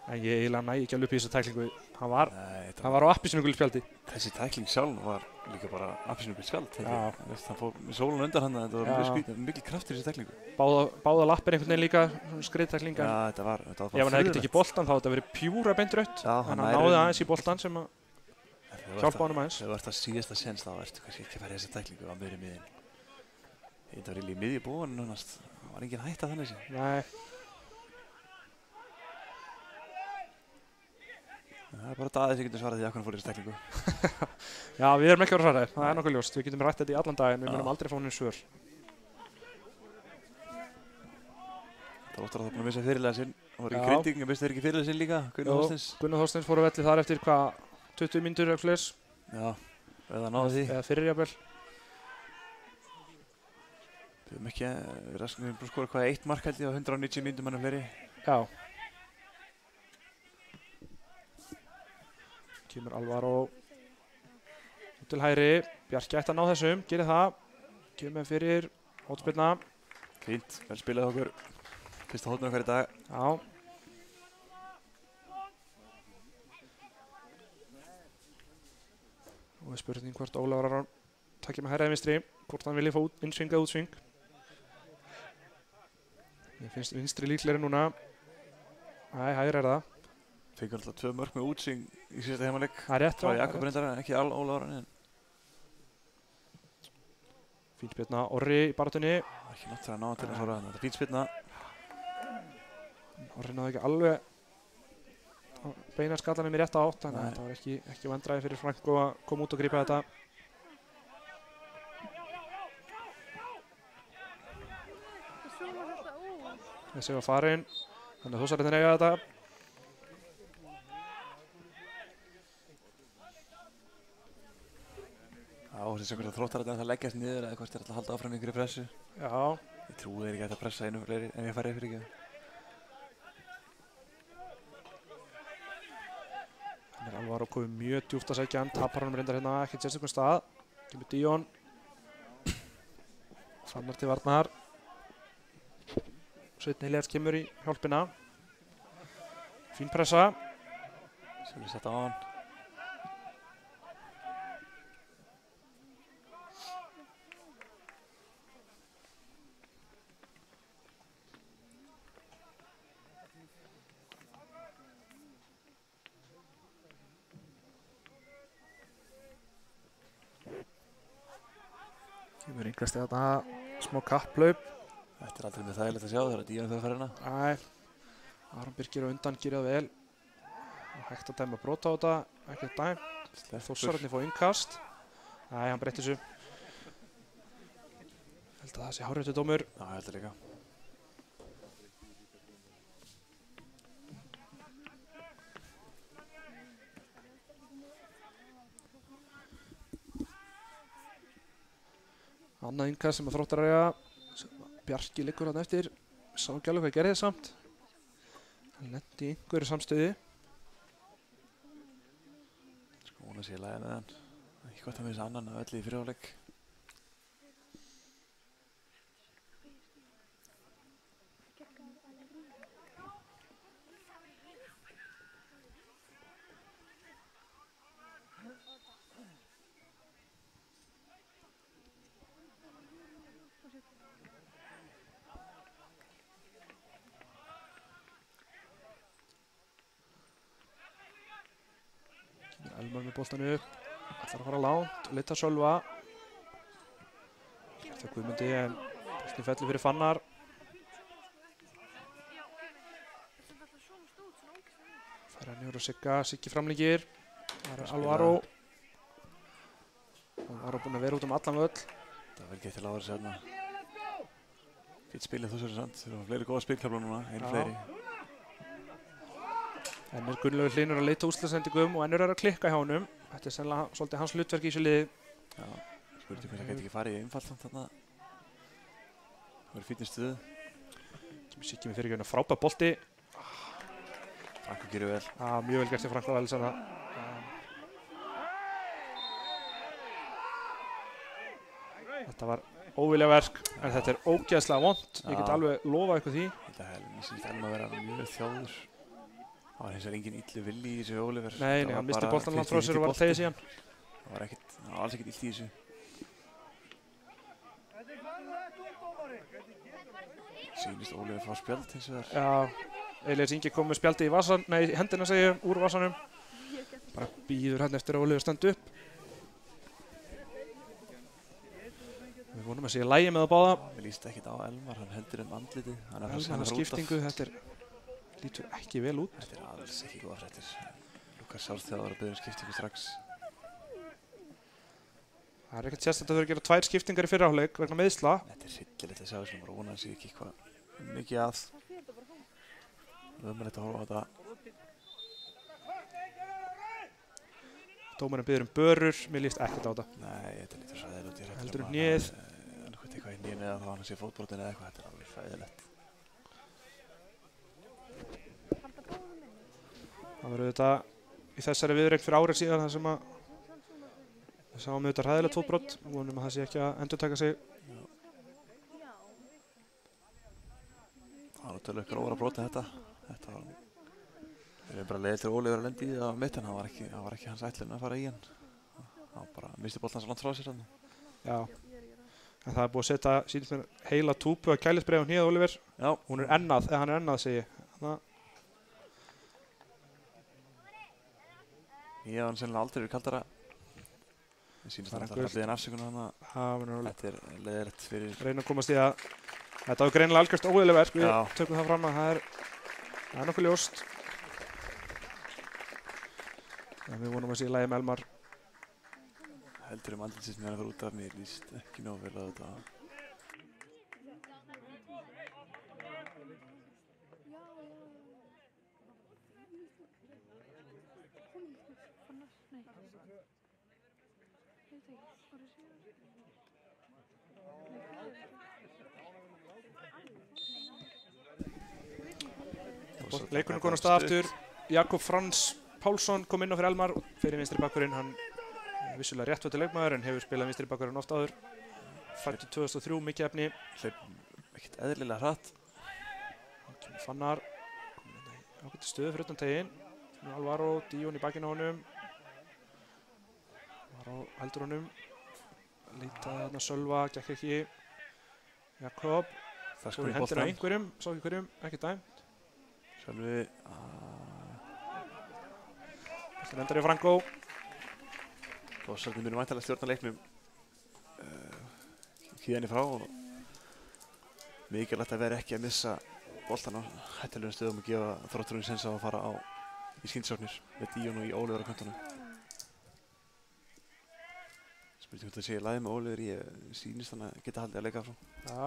En ég eiginlega næ ekki alveg upp í þessa tæklingu. Hann var á appelsínugulu spjaldi. Þessi tækling sjálf var líka bara appelsínugult spjald. Já. Hann fór með sólun undan hann, þetta var mjög skrítið, mikil kraftur í þessi tæklingu. Báða lappir einhvern veginn líka, skriðtæklinga. Já, þetta var ef hann hefði ekkert ekki boltan þá þetta verið pjúra beint rautt. En hann náði aðeins í boltan sem að hjálpa honum aðeins. Ef þú ert að síðasta séns þá ertu kannski ekki að fara í þessa tæklingu á miðri miðin. Þetta var í miðju búin nánast. Það var engin hætta þannig sér. Nei. Það er bara Daði sem getur svarað því að hann fór í þessu tæklingu. Já, við erum ekki að vera svaraði. Það er nokkuð ljóst. Við getum rætt þetta í allan dag en við munum aldrei fá henni svör. Það var óttar að það búin að missa fyrirlega sinn. Það var ekki kritík, en misstu þeir ekki fyrirlega sinn líka, Gunnar Þorsteins. Gunnar Þorsteins fór á velli þar eftir hvað 20 mínútur eða fleis. Já, eða náðu því. Eða fyrir jafnvel. Við höfum ekki að skora hvað 1 mark held ég á 190 mínútum mann og fleiri. Já. Kemur Alvaro til hægri. Bjarki ætti að ná þessum, gerir það. Kemur fyrir hótspilna. Fínt, vel spilað okkur. Fyrsta hótnum okkar í dag. Já. Og við spurning hvort Ólafur Aron takkir með hægri eða vinstri. Hvort hann vilji fá innsving eða útsving. Mér finnst vinstri líklegri núna. Nei, hægri er það. Fengur alltaf 2 mörk með útsving í síðasta heimaleik. Það er rétt. Það var Jakob reyndar, ekki Ólafur Aron. Fín spilna, Orri í baráttunni. Ekki náttúrulega ná til að svara þetta. Fín spilna. Orri náði ekki alveg beina skallanum í rétta átt, þannig að þetta var ekki vandræði fyrir Franko að koma út og grípa þetta. Þessi var farinn, þannig að Þórsararnir eiga þetta. Já, þessi eitthvað þróttar að það leggjast niður eða hvort alltaf að halda áfram ykkur í pressu. Já. Ég trúi þeir ekki að þetta pressa einu fleiri en ég farið fyrir ekki. Hann Alvaro komið mjög djúpt að sækja hann, tapar hann reyndar hérna ekki sérstaklega stað. Kemur Díon. Fannar til varnar. Sveinn Hilliards kemur í hjálpina. Fín pressa. Svolítið sett á hann. Kemur yngast þetta smá kapplaup. Þetta aldrei með þægilegt að sjá þegar Díon fyrir að fara hérna. Æ, Aron Birkir á undan gerir það vel. Hægt að dæma brot á þetta, ekkert dæm. Þórsararnir fá innkast. Æ, hann breytti þessu. Held að það sé hárréttur dómur. Já, ég held það líka. Annað innkast sem að Þróttar eiga. Bjarki liggur hann eftir. Sá ekki alveg hvað gerði þið samt. Hann lendi í einhverju samstöði. Sko hún að sé í lagi með hann. Ekki gott að missa annan af öllu í fyrirháleik. Elmar með boltanu upp. Ætlar að fara langt. Leita Sölva. Þetta Guðmundi en boltin fellur fyrir Fannar. Fær hann yfir og Siggi framlíkir. Það er Alvaro. Alvaro búinn að vera út allan völl. Það var vel gett til að ára sér hérna. Fýtt spilið þú sér samt. Þeir eru fleiri góða spilkafla núna. Einu fleiri. Ennur Gunnlaugur Hlynur að leita úrslitastendingum og Ennur að klikka hjá honum. Þetta er sennilega svolítið hans hlutverk í þessu liði. Já, spurning hvort það geti ekki farið í einfalt þarna. Það verður fínn í stuðu. Siggi með fyrirgjöfuna frábær bolti. Franko gerir vel. Já, mjög vel gert til Franko Alessandra. Þetta var óvilja verk, en þetta er ógeðslega vont. Ég get alveg lofað ykkur því. Þetta finnst Elma að vera mjög þjáður. Það var hins vegar engin illu villi í þessu Oliver. Nei, hann misti boltan langt frá sér og var að þegja síðan. Það var alls ekkert illt í þessu. Sýnist Oliver fá spjald hins vegar. Já, Elias Ingi kom með spjaldi í vasan, nei, hendina segi ég, úr vasanum. Bara býður hann eftir að Oliver standa upp. Við vonum að segja lægi með að báða. Við líst ekkert á Elmar, hann heldur andlitið. Elmar skiptingu, þetta lítur ekki vel út. Þetta alls ekki góða fréttir. Lukas sjálfstjáður að biðja skiptingu strax. Það ekkert sérstætt að þau gera 2 skiptingar í fyrri hálfleik vegna meiðsla. Þetta hryllilegt að sjá þessum og vona að sé ekki eitthvað mikið að. Ömurlegt að horfa á þetta. Dómarinn biður börur, mér líst ekkert á þetta. Nei, þetta lítur hræðilegt. Heldur hnéð. Eitthvað í hnénu eða þá hann sé fótbrotin eða eitthvað. Þetta er alveg hræðilegt. Það verður þetta í þessari viðureign fyrir árið síðan þar sem að við sáum auðvitað hræðilegt fótbrot. Vonum að það sé ekki að endurtaka sig. Það var náttúrulega ykkur óvara brotið þetta. Þetta var... Við erum bara leiðið til Oliver að lendi í það á mitt en það var ekki hans ætlun að fara í hann. Það bara misti boltan svo langt frá sér hann. Já. En það er búið að setja sínist mér heila túpu að kælisbreið á hnéð Oliver. Já. Hún er ennað, eða hann er ennað segi ég. Ég hef hann sennilega aldrei verið kaldara. Ég sýnist hann alltaf að leiðin afsökunar hann að þetta er leiðilegt fyrir... Reyna að komast í að þetta var greinilega algjörst óeðlilega verk. Við tökum það fram að það er nokkuð ljóst. En við vonum að sé lægi með Elmar. Heldur andlitsins með hann að fara út af mér líst ekki nóg vel að þetta. Leikurinn konar stað aftur. Jakob Frans Pálsson kom inn á fyrir Elmar fyrir vinstri bakkurinn. Hann er vissulega réttfættur leikmaður en hefur spilað vinstri bakkurinn oft áður. Fættur 2003, mikið efni. Ekkert eðlilega hratt. Fannar komin hérna í ágætis stöðu fyrir utan teginn. Alvaro, Díón í bakinn á honum. Alvaro heldur honum. Leitaði þarna Sölva, gekk ekki. Jakob. Fór í hendina á einhverjum, sá ekki hverjum, ekki dæmt. Sölvi. Það endar í Franko. Gossarnir munu væntanlega stjórna leiknum híðan í frá og mikilvægt að vera ekki að missa boltan á hættulegum stöðum og gefa Þrótturinn sens á að fara í skyndisóknir með Díón og í Ólífur á kantunum. Spurning hvort það sé í lagi með Ólífur, ég sýnist hann að geta haldið að leika frá. Já.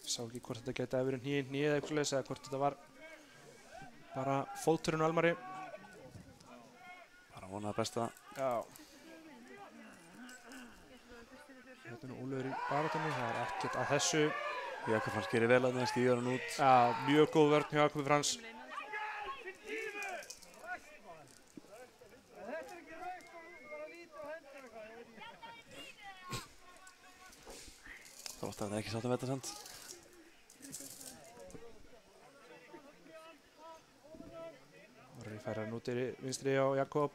Ég sá ekki hvort þetta geti að verið hníð eða eitthvað leys eða hvort þetta var bara fóturinn á Elmari. Bara vonaði besta. Já. Hérna er Ólífur í baráttunni, það er ekkert að þessu. Jakob Frans gerir vel að það stíður hann út. Já, mjög góð vörn hjá Jakob Frans. Þróttar það ekki sátt um þetta samt. Orri færir hann út í vinstri á Jakob.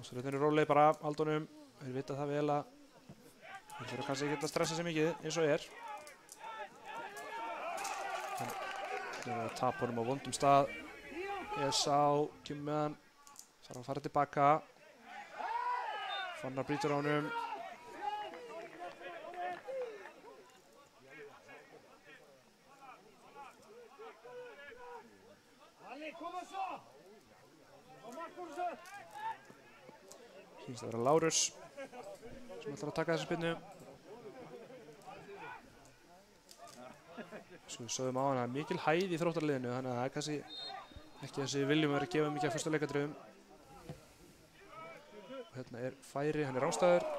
Þróttarinn er róleg bara af Aldónum. Þeir vita það vel að þeir þurfa kannski ekki að stressa sig mikið eins og er. Þeir eru að tapa honum á vondum stað. Esá kemur með hann. Þarf að fara tilbaka. Fannar brýtur á honum. Sýnist að vera Lárus sem ætlar að taka þessa spyrnu. Svo við sögum á hann að mikil hæð í Þróttarliðinu þannig að það er kannski ekki þessi viljum að vera að gefa mikið af fyrsta leikadröfum. Og hérna er færi, hann er rangstæður.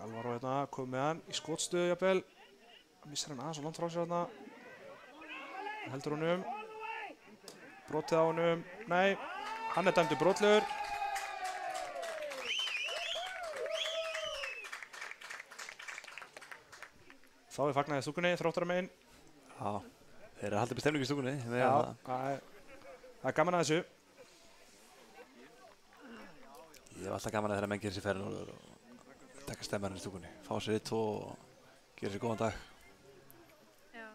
Alvaro hérna, komið með hann í skotstöðu jafnvel. Missar hann aðeins og langt frá sér hérna. Heldur honum. Brotið á honum. Nei, hann er dæmdur brotlegur. Þá er fagnaði stúkunni, Þróttaramenn. Já, þeir eru haldið með stemningu í stúkunni. Já, það er gaman að þessu. Ég hef alltaf gaman að þeirra menn gerir sér ferðin og taka stemmarinn í stúkunni. Fá sér eitt og gera sér góðan dag. Já.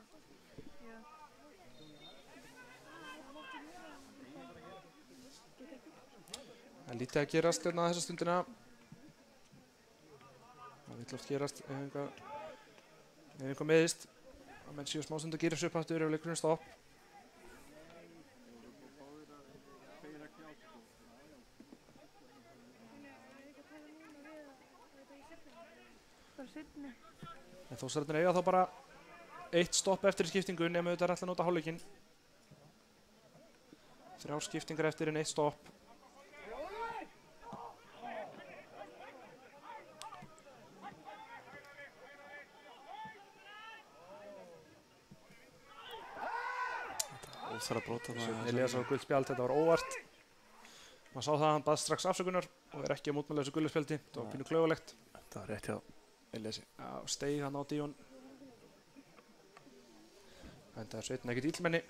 Það er lítið að gerast hérna þessa stundina. Það vill oft gerast ef einhver meðist. Að menn séu smá stund að gera þessu upp aftur ef leikurinn stopp. En Þórsararnir eiga þá bara eitt stopp eftir í skiptingu nema auðvitað er alltaf að nota hálfleikinn. 3 skiptingar eftir en 1 stopp. óþara brot Elias á guldspjald, þetta var óvart. Maður sá það, hann baðst strax afsökunar og er ekki að mótmæla þessu gulluspjaldi. Það var pínu klaufalegt. Þetta var rétt hjá Eliasi. Já, steig hann á Díon. En það er Sveinn ekkert illmenni.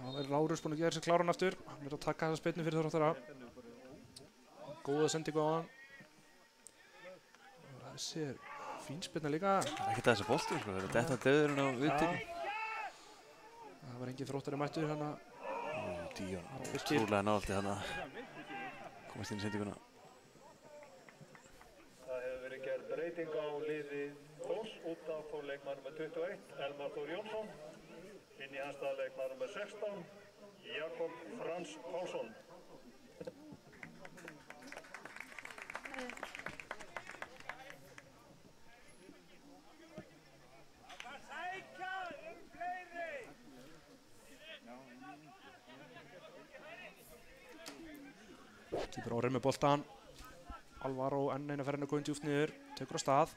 Það er Lárus búinn að gera sér kláran aftur. Hann er að taka þessa spyrnu fyrir Þróttara. Góða sendingu á hann. Og þessi er fín spyrna líka. Það er ekkert að þessi bolti, sko. Það er detta döðurinn á viðtökum. Það var engin Þróttari mættur hann að... Díon, trúlega nált í hann að komast inn í sendinguna. Það hefur verið gerð breyting á liði Þórs út af fór leikmann nr. 21, Elmar Þór Jónsson. Inn í hans stað leikmann nr. 16, Jakob Frans Pálsson. Kýpur Orri með boltan. Alvaro enn eina ferðinu góðin djúpt niður. Tekur á stað.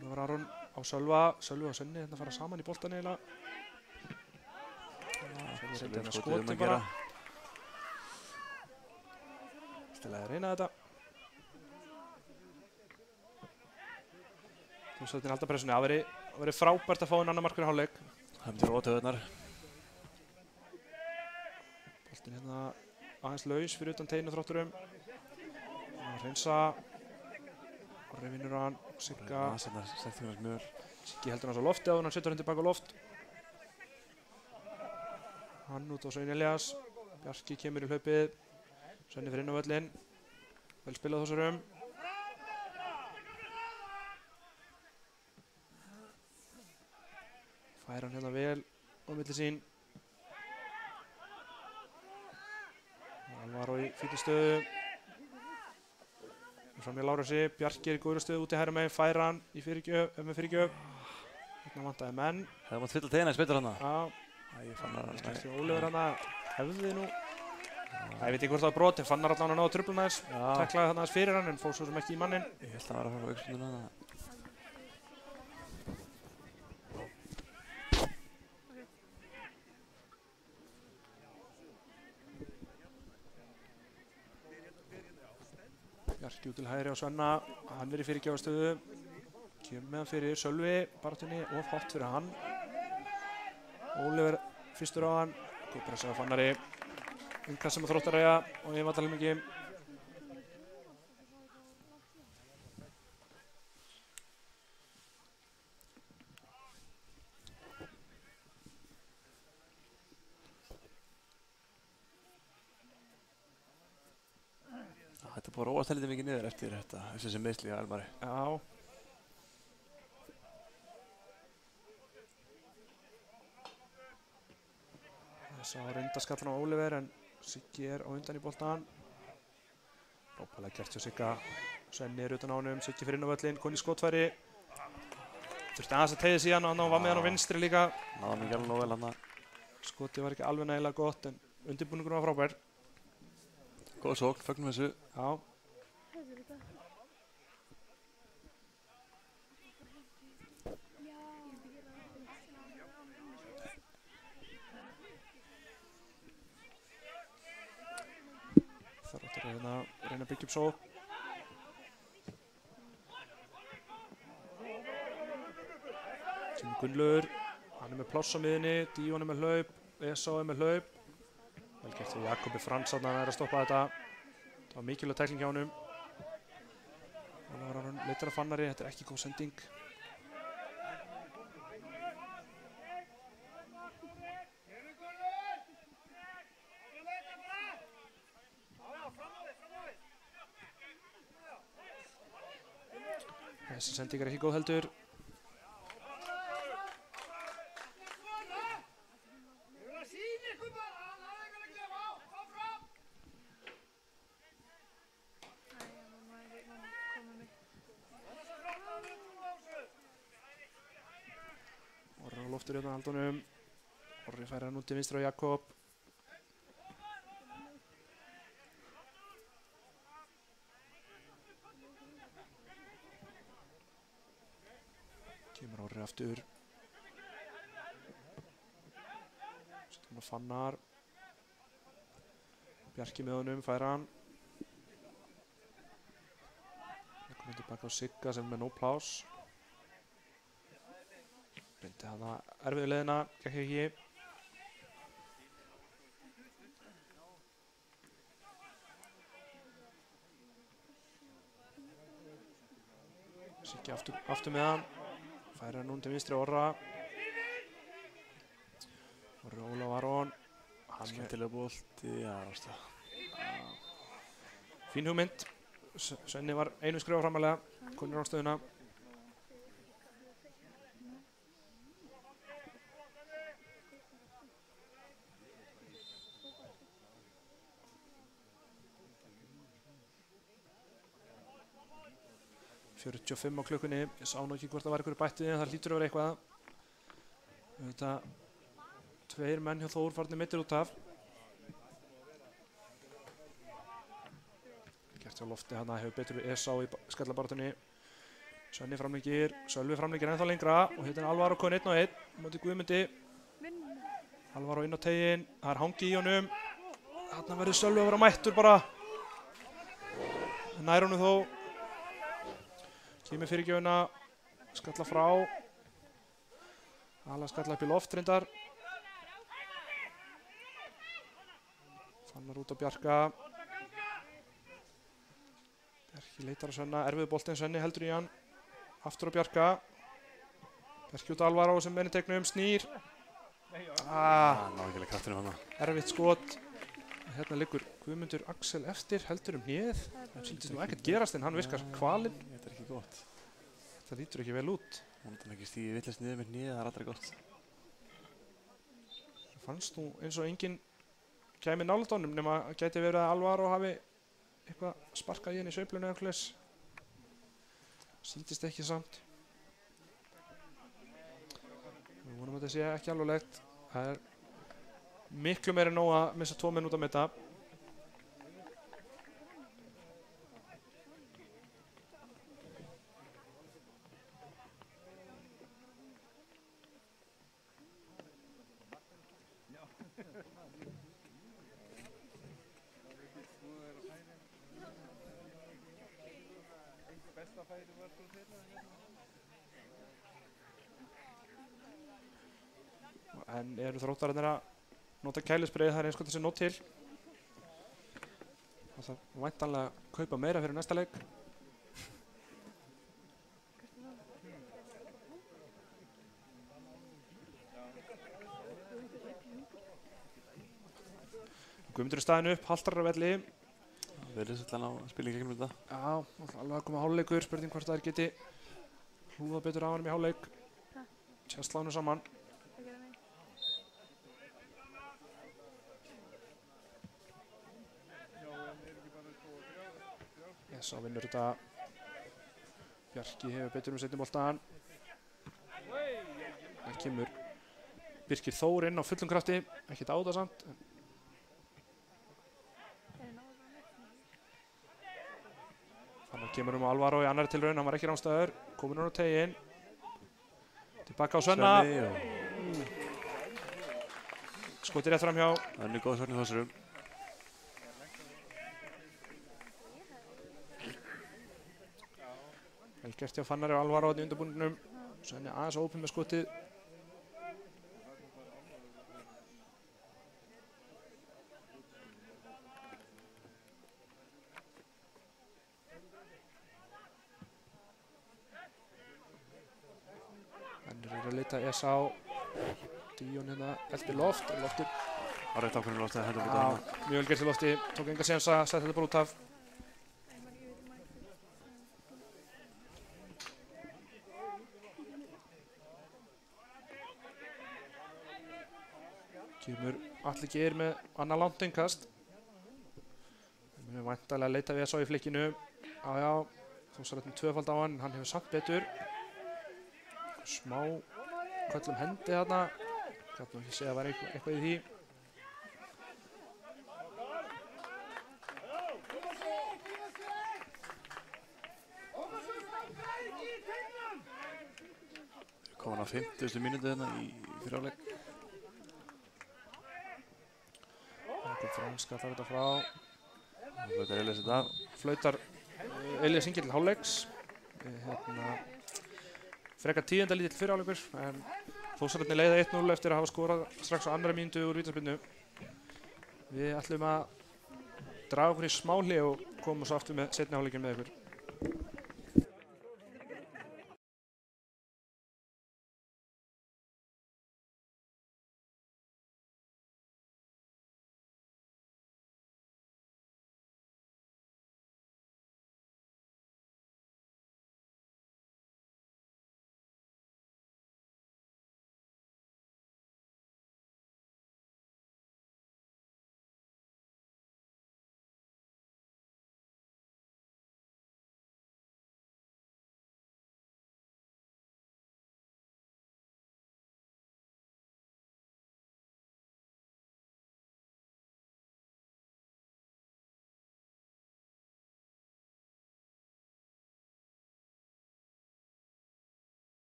Nú var Aron á Sölva. Sölvi og Svenni hérna fara saman í boltan eiginlega. Sölvi reyndi hérna skoti bara. Stilaði að reyna þetta. Þú settir halda pressunni. Það verið frábært að fá einn annar mark fyrir hálfleik. Það myndir rótöðunar. Boltin hérna aðeins laus fyrir utan teinu Þrótturum. Að reynsa. Orri vinnur hann. Sigga. Siggi heldur hans á lofti áður en hann setur hann tilbaka á loft. Hann út á Svein Elias. Bjarki kemur í hlaupið. Svenni fyrir inn á völlinn. Vel spilað Þórsarum. Fær hann hérna vel á milli sín. Alvaro í fínni stöðu. Fram í Lárusi, Bjarki er í góðri stöðu út í hægri megin, fær hann í fyrirgjöf, með fyrirgjöf. Hérna vantaði menn. Hefði mátt fylla tegina í spilur hana. Já. Ég fann að skemmti Ólífur hana, hefði nú. Ég veit ekki hvort það var brot, ég fann að allan að náða trufluna þess. Teklaði þarna þess fyrir hann en fór svo sem ekki í mannin. Ég held að það var að fara á auksunduna hana. Bjarki út til hægri á Svenna, hann verið fyrir gjáðastöðu. Kemur með hann fyrir Sölvi, baráttunni, of hátt fyrir hann. Ólífur fyrstur á hann, góð pressa á Fannari. Innkast sem að Þróttaræja og ég vant alveg mikið. Þetta búið róast heldur mikið niður eftir þetta, þessi meiðsli á Elmari. Já. Þess að rundaskallan á Ólífur en Siggi er á undan í boltan. Rópalega gert hjá Sigga. Svenni er utan á honum, Siggi fyrir inn á völlinn, kon í skotfæri. Þurfti aðeins að tegja síðan og hann var með hann á vinstri líka. Náðum ekki alveg nóg vel hann. Skotið var ekki alveg nægilega gott en undirbúningur var frábær. Góð sókn, fögnum þessu. Já. Þróttur hérna reyna að byggja upp sókn. Kemur Gunnlaugur, hann er með pláss á miðinni, Díon er með hlaup, Esau er með hlaup. Vel gert því Jakobi Frans að hann er að stoppa þetta. Það var mikilvæg tækling hjá honum. Og það var hann leitar að Fannari, þetta er ekki góð sending. Þessi sending er ekki góð heldur. Orri á loftur hérna á haldunum. Orri fær hann út til vinstri á Jakob. Kemur Orri aftur. Stundum Fannar. Bjarki með honum, fær hann. Það komið tilbaka á Sigga sem með nóg plás. Reyndi hana erfiðu leiðina, gekk ekki. Siggi aftur með hann. Fær hann núna til vinstri Orra. Orri Ólaf Aron. Skemmtilega bolti, já, ástu. Fín hugmynd. Svenni var einu skrifa framalega. Konur á stöðuna. ...45 á klukkunni. Ég sá nú ekki hvort það var einhverju bættið en það hlýtur að vera eitthvað. Þetta 2 menn hjá Þór farnir meiddir út af. Gert hjá lofti hana, hefur betur Esá í skallabartunni. Svenni framleggir, Sölvi framleggir ennþá lengra og hittir Alvaro komin 1-1 móti Guðmundi. Alvaro inn á teginn, það er hangi í honum. Þarna verður Sölvi að vera mættur bara. Nær honum þó. Kemur fyrirgjöfuna, skalla frá. Alla skalla upp í loft reyndar. Fannar út á Bjarka. Bjarki leitar á Svenna, erfiðu boltinn Svenni heldur í hann. Aftur á Bjarka. Bjarki út á Alvaro sem menni tegnum, snýr. Ná ekki alveg kraftinu hana. Erfitt skot. Hérna liggur Guðmundur Axel eftir, heldur hnéð. Það sýndist nú ekkert gerast en hann virkar kvalinn. Þetta er ekki gott. Það lítur ekki vel út. Hún ekki stíði villast niður með hnéð, það er aldrei gott. Það fannst nú eins og enginn kæmi nálægt honum nema að gæti verið að Alvaro hafi eitthvað sparkað í henni í sveiflunni eða eitthvað. Sýndist ekki samt. Við vonum að þetta sé ekki alvarlegt. Það er miklu meira nóg að missa 2 menn út af þetta. En eru Þróttararnir að nota kælisbreið, það er eins og þessi nót til. Það þarf væntanlega að kaupa meira fyrir næsta leik. Guðmundur er staðinn upp, haltar á velli. Verður svolítið að spila í gegnum þetta. Já, alveg að koma hálfleikur, spurning hvort þær geti hlúðað betur á hann í hálfleik. Tjast lánu saman. Sá vinnur þetta. Bjarki hefur betur seinni boltann. Það kemur Birkir Þór inn á fullum krafti, ekkert á það samt. Þannig kemur á Alvaro í annari tilraun, hann var ekki ránstæður. Komur hún á teginn. Tilbaka á Svenna. Skotið rétt framhjá. Önnur góð Svenni Þórsrum. Vel gert hjá Fannari og Alvaro í undirbúningnum. Svenni aðeins ópinn með skotið. Ennur er að leita Esá. Díón hérna eldir loft. Árið tákurinn loftið að hendur út af hana. Mjög vel gert í lofti. Tók enga sénsa, setti þetta bara út af. Kemur Atli Geir með annað langt innkast. Við erum væntanlega að leita við Esá í flikkinu. Já, Þórsararnir tvöfald á hann, hann hefur samt betur. Smá köllum hendi þarna. Gat nú ekki segja að það var eitthvað í því. á 50. mínútu hérna í fyrirháleik. Það kom franska þar þetta frá. Það flautar Elias þetta af. Flautar Elias Ingi til hálfleiks. Frekar 10. lítill fyrirháleikur, en Þórsararnir leiða 1-0 eftir að hafa skorað strax á 2. mínútu úr vítaspyrnu. Við ætlum að draga okkur í smá hlé og koma svo aftur með seinni hálfleikinn með ykkur.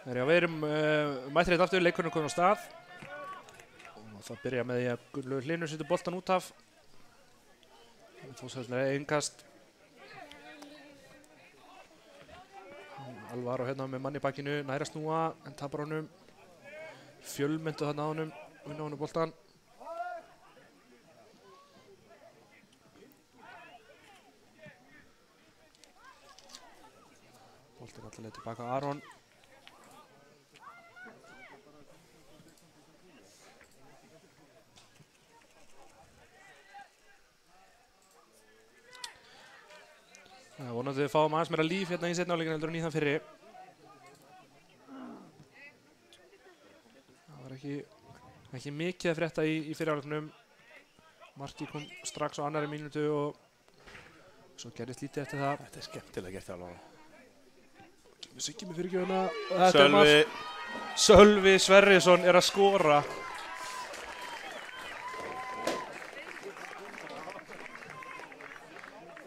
Við erum mættir aftur, leikurinn komin á stað. Og það byrja með því að Gunnlaugur Hlynur setur boltan út af. Þórsararnir er innkast. Alvaro hérna með mann í bakinu, næra snúa, en tapar honum. Fjölmyndu þarna á honum, vinna honum boltan. Boltan alltaf leið tilbaka Aron. Vonandi við fáum aðeins meira líf hérna í seinni hálfleikinn heldur en í þann fyrri. Það var ekki mikið að frétta í fyrri hálfleiknum. Markið kom strax á annarri mínútu og svo gerðist lítið eftir það. Þetta er skemmtilega gert alveg. Siggi með fyrirgjöfuna. Sölvi Sverrisson er að skora.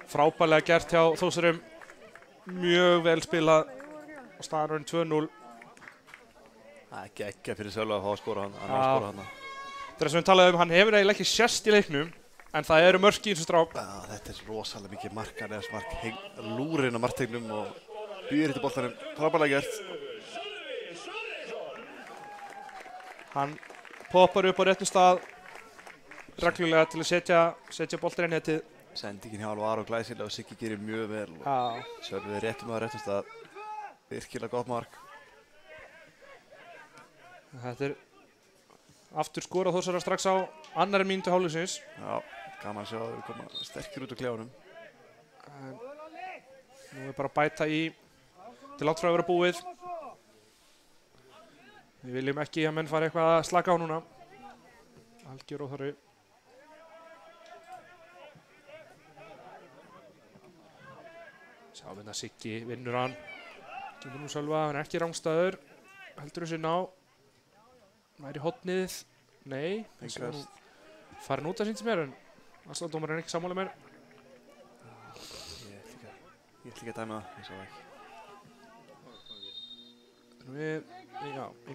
Frábærlega gert hjá Þórsarum, mjög vel spilað og staðan 2-0. Það er ekki fyrir Sölva að fá að skora hann, hann að skora hann. Það er sem við talaðum, hann hefur eiginlega ekki sést í leiknum, en það eru mörk í þessu strák. Þetta er rosalega mikið mark, lúrinn á marktegnum og býðir hitt í boltanum, frábærlega gert. Hann poppar upp á réttum stað reglulega til að setja boltan inn í netið. Sendingin hjá Alvaro glæsilega og Siggi gerir mjög vel og Sölvi réttum á réttum stað. Virkilega gott mark. Þetta er aftur skorað Þórsarar strax á annarri mínútu hálfleiksins. Já, gaman að sjá að við koma sterkir út úr klefunum. Nú er bara að bæta í til langt frá að vera búið. Við viljum ekki að menn fara eitthvað að slaka á núna. Algjör óþarfi. Sjáum við að Siggi vinnur hann. Kemur nú Sölva, hann er ekki rangstæður. Heldur þessi ná. Næri hotnið. Nei. Farin út að sínt sem er en aðstofndómarinn er ekki sammála mér. Ég ætla ekki að dæma það, ég sá það ekki.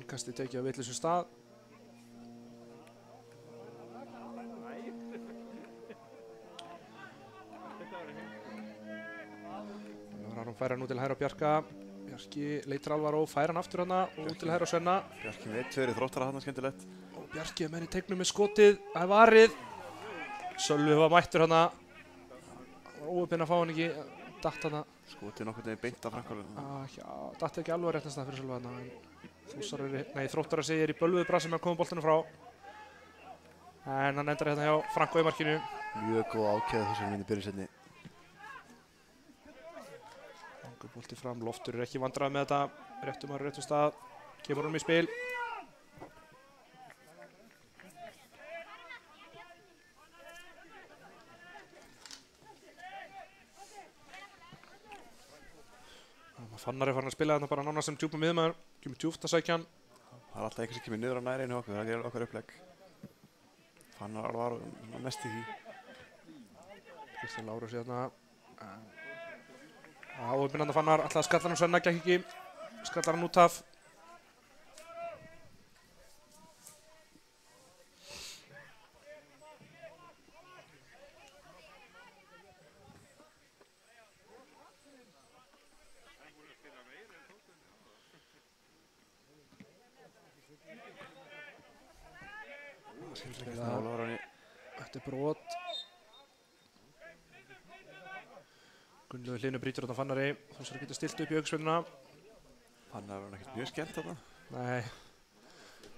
Innkastið tekið á vitlausum stað. Hann fær hann út til hæra á Bjarka. Bjarki leitar Alvaro, fær hann aftur hana og út til hæra á Svenna. Bjarki með 1-2 Þróttara hana, skemmtilegt. Og Bjarki er með henni í tegnum með skotið. Það er varið. Sölvi var mættur hana. Óöpinn að fá hann ekki. Datt hana. Skotið nokkurn veginn beint af Frankálinu. Datt ekki alveg réttast það fyrir Sölva hana. Þróttara segir í bölvuðu brasi með að koma boltinu frá. En hann endar hérna hjá Franko í markinu. Mjög góð ákveð þessum minni byrjussetni. Bolti fram, Loftur er ekki vandræð með þetta. Réttum á réttum stað. Kemur honum í spil. Fannar er farin að spila þarna bara nánast sem djúpum miðmaður. Kemur djúpt að sækja hann. Það er alltaf eitthvað sem kemur niður á næri einu okkur. Það gerir okkar upplegg. Fannar Alvaro mest í því. Kristján Lárus hérna. Óöpinandi Fannar, alltaf skallar hann Svenna, gekk ekki. Skallar hann út af. Þetta er brot. Gunnlaugur Hlynur brýtur þarna Fannari. Þessari getur stilt upp í aukaspyrnuna. Fannar var ekkert mjög skemmt þarna. Nei.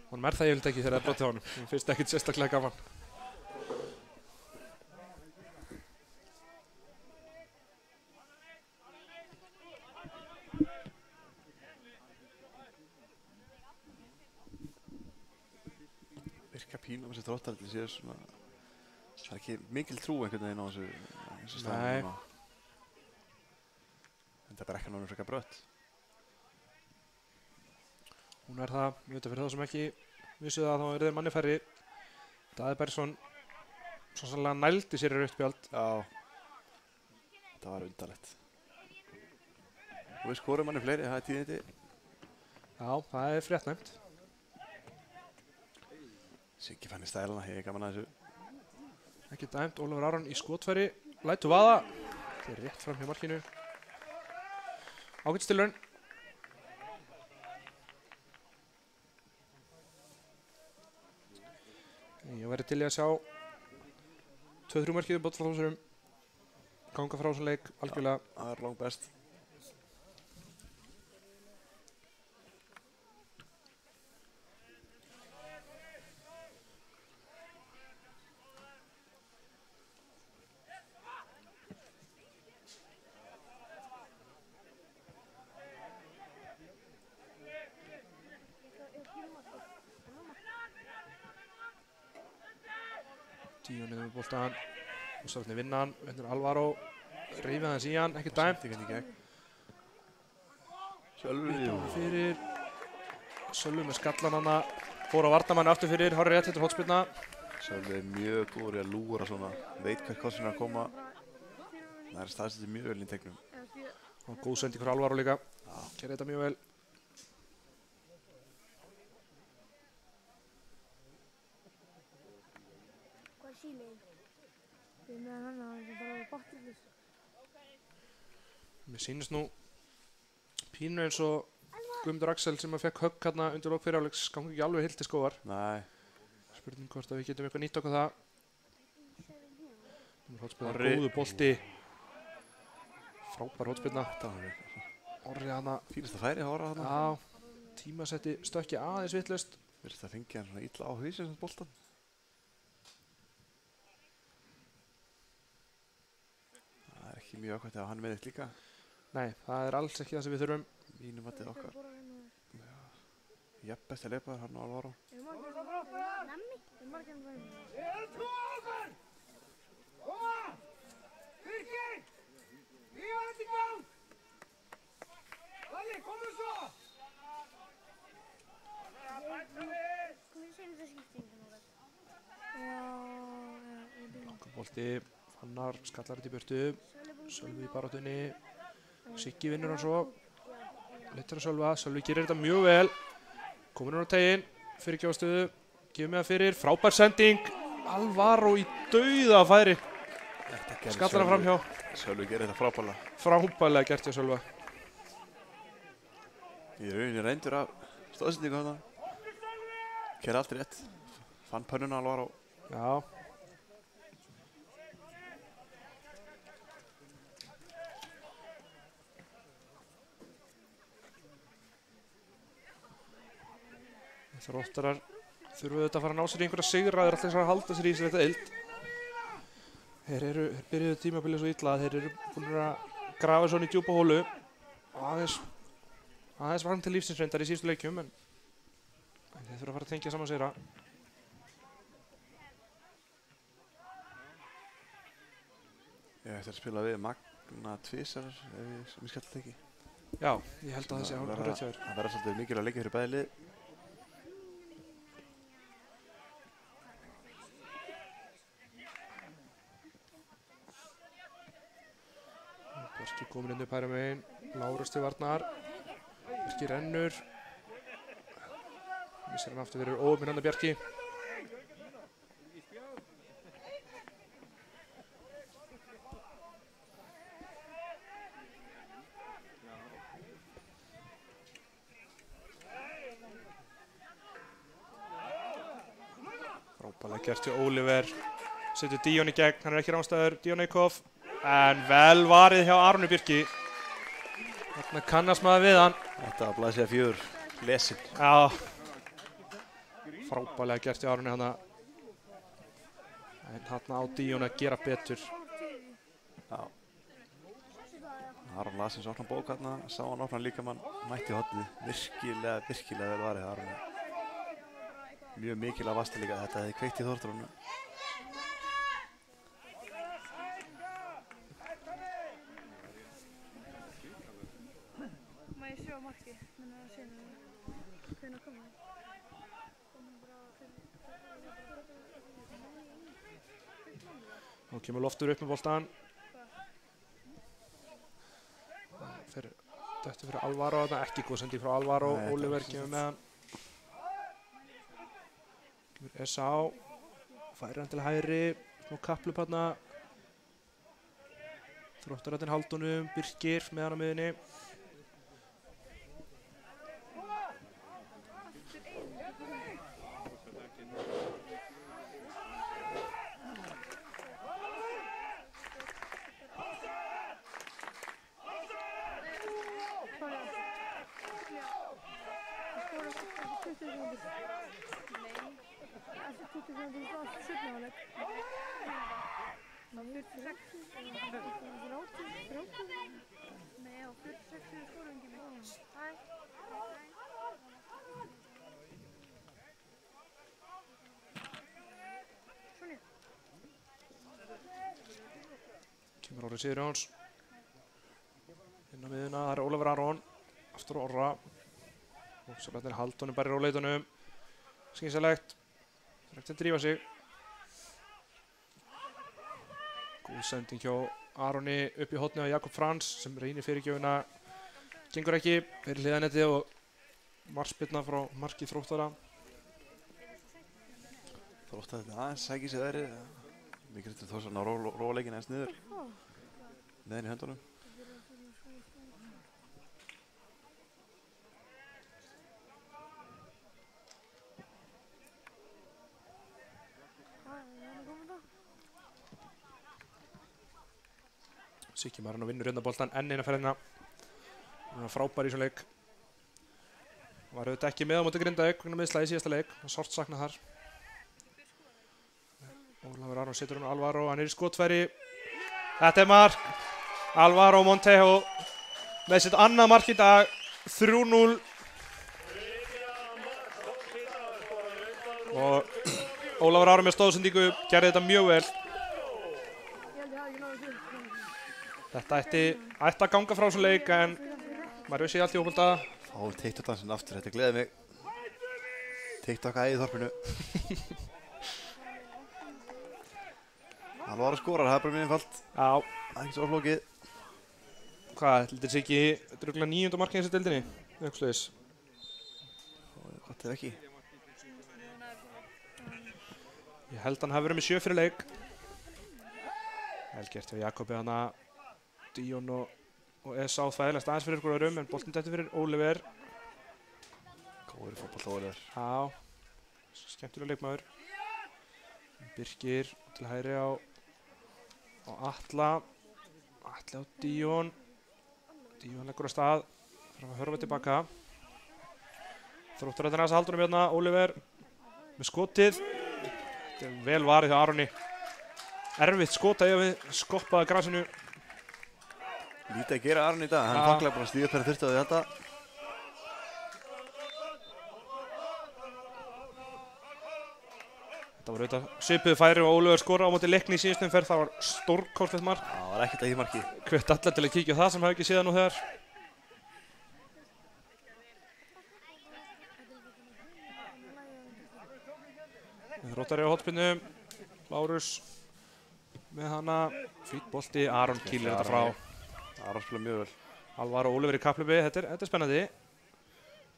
Honum er það yfirleitt ekki þegar það er brotið á honum. Hún finnst ekkert sérstaklega gaman. Virka pínu á þessi Þróttar til séu svona. Það er ekki mikil trú einhvern veginn á þessu staðinu núna. En það er ekki náttúrulega frekar brött. Hún er það, ég veit að fyrir þá sem ekki vissu það, þá er þeir manni færri. Daði Bergsson svo sannlega nældi sér í rautt spjald. Já, það var undarlegt. Og við skorum manni fleiri, það er tíðindi. Já, það er fréttnæmt. Siggi fann í stælana, ég er gaman að þessu. Ekki dæmt, Ólafur Aron í skotfæri. Lætur vaða. Það er rétt fram hjá markinu. Ágætistilraun. Ég væri til í að sjá 2-3 markið bóttflóðsum ganga frá þessum leik algjörlega. Það er langt best. Díon niður með boltan. Og svo vinna hann. Vendur Alvaro. Rífið hans í hann. Ekki dæmt. Sölvi. Fyrir. Sölvi með skallan hana. Fór á varnamann aftur fyrir. Hárri rétt eftir hotspyrna. Sölvi er mjög góður í að lúra svona. Veit hvert kostin er að koma. Það er staðsettir mjög vel í tegnum. Og góð sending fyrir Alvaro líka. Gerði þetta mjög vel. Mér sýnist nú pínu eins og Guðmundur Axel sem fekk högg hérna undir lok fyrirháleiks gangi ekki alveg heilt til skógar. Nei. Spurning hvort að við getum eitthvað nýtt okkur það. Hótspilna, góðu bolti. Frábær hótspilna. Orri hana. Fínasta færi að horfa hana. Já, tímasetti stökki aðeins vitlaust. Virðist að fengja hann svona illa á hausinn sem boltan. Það er ekki mjög ákvæmt ef hann meðist líka. Nei, það er alls ekki það sem við þurfum. Mínum að þetta okkar. Jafn besti leipaður hann á Alvaro. Bolti, Fannar skallar þetta í burtu. Sölvi í baráttunni. Siggi vinnur hann svo. Leittar að Sölva. Sölvi gerir þetta mjög vel. Komin hún á teginn. Fyrir gjáðstöðu. Gefur með það fyrir. Frábær sending. Alvaro í dauðafæri. Skallar hann framhjá. Sölvi gerir þetta frábærlega. Frábærlega gert hjá Sölva. Í rauninni reyndur af stóðsendingu þarna. Gerði allt rétt. Fann pönnuna Alvaro. Já. Þróttarar þurfu auðvitað að fara að ná sér í einhverja sigra. Þeir ætla að halda sér í sér þetta ild. Þeir byrjuðu tímabilið svo illa að þeir eru búin að grafa svona í djúpa hólu. Aðeins var hann til lífsins reyndar í síðustu leikjum en þeir þurfa að fara að tengja saman sigra. Ég ætti að spila við Magna tvisar ef ég skallt þetta ekki. Já, ég held að það sé hárrétt hjá þér. Það verða svolítið mikilvægt leikir fyrir bæði lið. Bjarki komin inn upp hægra megin. Lárus til varnar. Bjarki rennur. Missir hann aftur fyrir óöfminn hann að Bjarki. Frábærlega gert hjá Oliver. Setur Díon í gegn, hann er ekki rámstæður. Díoneikov. En vel varið hjá Aroni Bjarki. Þarna kannast maður við hann. Þetta var blæsið 4 lesin. Já. Frábærlega gert hjá Aroni hann. En þarna á Díon að gera betur. Já. Aron Lasins opna bók hérna, sá hann opna líkamann, mætti hotnið. Virkilega vel varið Aroni. Mjög mikilvæg vasti líka, þetta hefði kveikt í Þórðarunum. Má ég sjá markið? Menna að séna hvernig komum við? Nú kemur Loftur upp með boltan. Fyrir Þetta fyrir Alvaro þarna, ekki góð sending frá Alvaro. Nei, Oliver kemur með hann. Kemur S.A. Færir hann til hægri. Smá kapplup þarna. Þróttaratinn Haldunum, Birkir með hann á miðunni. Kemur Orri Sigurjóns inn á miðuna, það er Ólafur Aron aftur Orra og svo bættir Haldunum bara í róleitunum skynsalegt, það er ekkert að drífa sig. Góð sending hjá Aroni upp í hornið á Jakob Frans sem reynir fyrirgjöfina, gengur ekki fyrir hliðanettið og markspyrna frá marki Þróttara. Þróttar þetta aðeins sækir sig verið. Mikið eftir þess að ná róleikin eins niður. Neðin í höndunum. Siggi Marino vinnur hérna boltan enn eina ferðina. Hann var frábær í svona leik. Var auðvitað ekki með á móti Grindavík vegna meiðsla í síðasta leik. Það er sárt saknað þar. Ólafur Aron setur hann á Alvaro, hann er í skotfæri. Þetta er mark. Alvaro Montejo með sitt annað mark í dag. 3-0. Og Ólafur Aron með stóðsendingu gerði þetta mjög vel. Þetta ætti að ganga frá svona leik en maður vissi allt í óbólta. Fáum TikTok-dansinn aftur, þetta gleði mig. TikTok-æði í þorpinu. Alvaro skorar, það er bara mjög einfalt. Já. Það er ekki svo flókið. Hvað, heldur þetta ekki, þetta er örugglega 9. markið í þessu deildinni? Eitthvað svoleiðis. Hvað er ekki? Ég held hann hafi verið með 7 fyrir leik. Vel gert hjá Jakobi hana. Díon og S.A. þvægilegast aðeins fyrir ykkur öðrum en boltinn dættur fyrir Oliver. Góður fótbolta Oliver. Já, skemmtilega leikmaður. Birkir til hægri á Atla. Atli á Díon. Díon leggur á stað. Þarf að hörfa tilbaka. Þróttar þetta næsta Haldunum hérna. Oliver með skotið. Þetta er vel varið hjá Aroni. Erfitt skota ef við skoppaði grasinu. Lítið að gera Aron í dag, hann fanglaði bara að stíga upp þegar þurfti á því þetta. Þetta var auðvitað svipuðu færi og Ólafur skora á móti Leikni í síðustu umferð. Það var stórkostlegt mark. Það var ekkert að í marki. Hvet allar til að kíkja á það sem hafa ekki séð nú þegar. Þróttari á hotspinnu. Lárus með hana. Fýtt bolti. Aron kýlir þetta frá. Aron spila mjög vel. Alvaro og Oliver í kapphlaupi. Þetta er spennandi.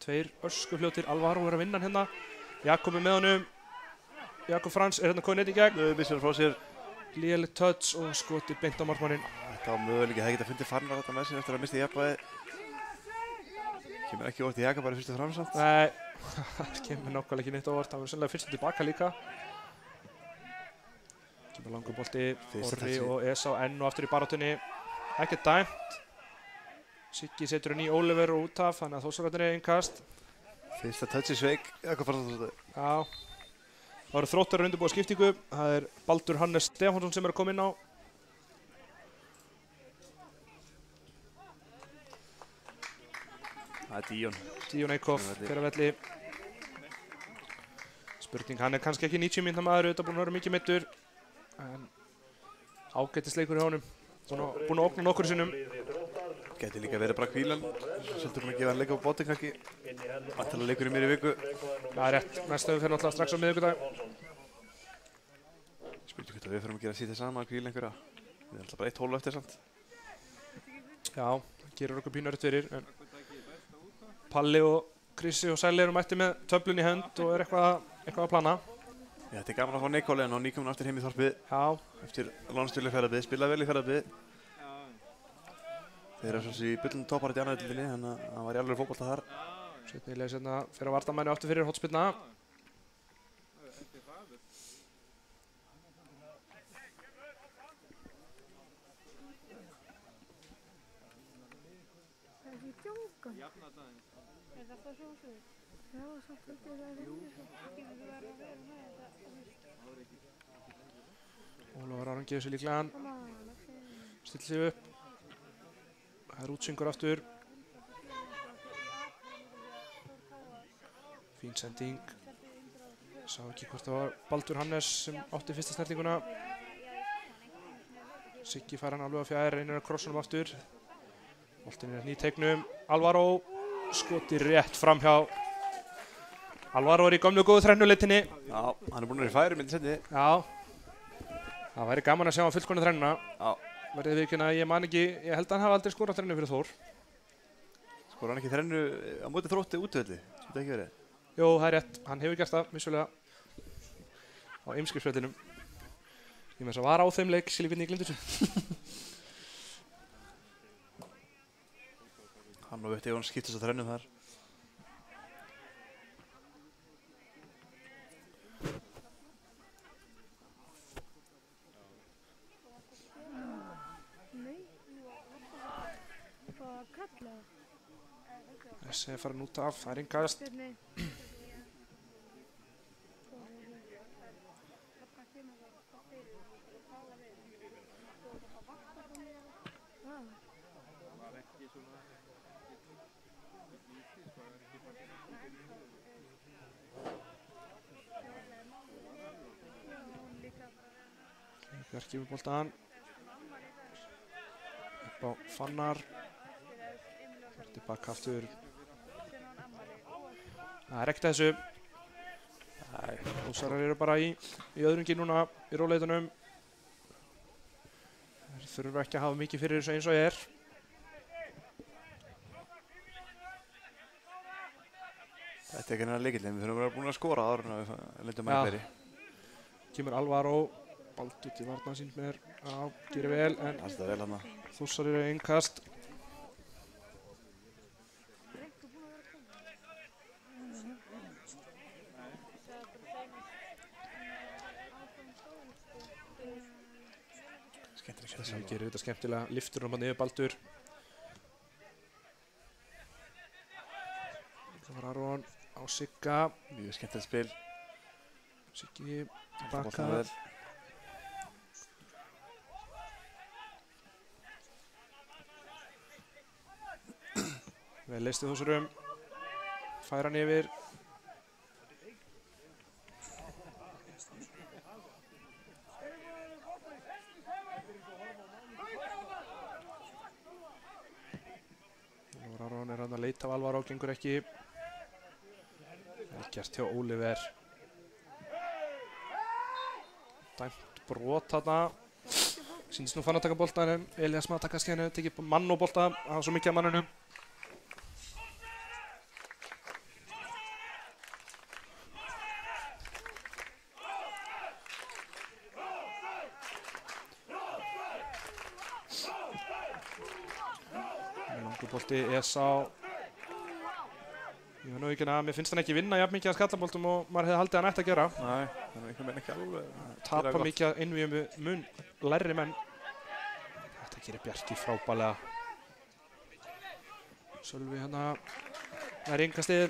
2 öskufljótir. Alvaro er að vinna hann hérna. Jakob er með honum. Jakob Frans er hérna kominn einn í gegn. Missir hann frá sér. Léleg touch og skoti beint á markmanninn. Þetta var möguleiki, það geta fundið Fannar þetta með sér eftir að misti jafnvægi. Kemur ekki óvart í Jakob bara fyrstu framsamt. Nei, það kemur nákvæmlega ekki neitt óvart. Það var sennilega fyrstu tilbaka líka. Kemur langur bolti. Orri og S.A. enn og aftur í baráttunni. Ekkert dæmt. Siggi setur hann í Oliver og út af, þannig að Þórsararnir er innkast. Fyrsta touch í sveik, Jakob Frans. Já. Það eru Þróttarar að undirbúa skiptingu. Það er Baldur Hannes Stefánsson sem er að koma inn á. Það er Díon. Díon Eikhoff fyrir að velli. Spurning, hann er kannski ekki 90 mínútna maður, auðvitað búinn að vera mikið meiddur. En ágætisleikur hjá honum. Búinn að ógna nokkur sinnum. Gæti líka verið bara hvílan. Svolítið búinn að gefa hann leik á bóti kannski. Vantilega leikur í mér í viku. Það er rétt. Næsta við fyrir náttúrulega strax á miðvikudag. Spurning hvort við fyrir að gera sítið saman að hvíla einhverja. Við erum alltaf bara 1 hólf eftir samt. Já, gerir okkur pínu erfitt fyrir, en Palli og Krissi og Sæli eru mætti með töflun í hönd og eitthvað að plana. Já, þetta er gaman að fá Nikóli en á nýkomin aftur heim í þorpið. Já. Eftir landstölu Fjarðabyggð, spilaði vel í Fjarðabyggð. Þeir eru svolítið í bullum toppar í annarri deildinni, þannig að hann var í alveg fótbolta þar. Seinni leið sérna fyrir að vartamæni aftur fyrir hornspyrna. Það er því djókan. Er það svo svo? Já, svo þetta er það reynir svo. Þú verður að vera með þetta. Ólafur Aron gefur sér líklegan. Stillir sig upp. Það er útsyngur aftur. Fín sending. Sá ekki hvort það var Baldur Hannes sem átti fyrsta snertinguna. Siggi fær hann alveg á fjær, reynir að krossa hann aftur. Boltinn er í teiknum. Alvaro skoti rétt framhjá. Alvaro er í gömlu góðu þrennuleitinni. Já, hann er búinn að vera í færi milli sendi. Já. Það væri gaman að sjá hann fullkona þrennuna. Já. Verðið vikina, ég man ekki, ég held að hann hafi aldrei skorað þrennu fyrir Þór. Skora hann ekki þrennu á móti Þrótti útvöldi? Þetta ekki verið? Jú, það er rétt. Hann hefur gert það, vissulega, á Eimskipsvellinum. Ég með þess að var á þeim leik, Silvíðni í Glindursson. Hann og Vitti Jóns skiptist á þrennum þar. Þessi er farin út af, það er engast. Bjarki með boltan. Upp á Fannar. Tilbaka aftur. Það er ekkert að þessu. Ósarar eru bara í öðrungi núna í róleitunum. Þeir þurfa ekki að hafa mikið fyrir þessu eins og ég er. Þetta er ekki hennar leikillin, við þurfum að vera búin að skora áður en við lendum að fleiri. Kemur Alvaro, Baldur til varna sín með þér. Já, gerir vel, en Það er vel hann. Þórsar eru innkast. Það gerir þetta skemmtilega, liftur hann niður Baldur. Það var Aron á Sigga. Mjög skemmtilegt spil. Siggi baka. Vel leistið Þórsurum. Fær hann yfir. Aron er hann að leita af Alvaro, gengur ekki. Vel gert hjá Oliver. Dæmt brot þarna. Sýnist nú fann að taka boltan en Elias maður að taka skæðinu, tekið mann og bolta. Það var svo mikið af mannunum. Bolti Esá. Ég var nú ekki að mér finnst hann ekki vinna jafn mikið að skallaboltum og maður hefði haldið hann ætti að gera. Nei, það er einhvern veginn ekki alveg. Tapa mikið að innvíum mun lærri menn. Þetta gerir Bjarki frábælega. Sölvi hérna er yngastið.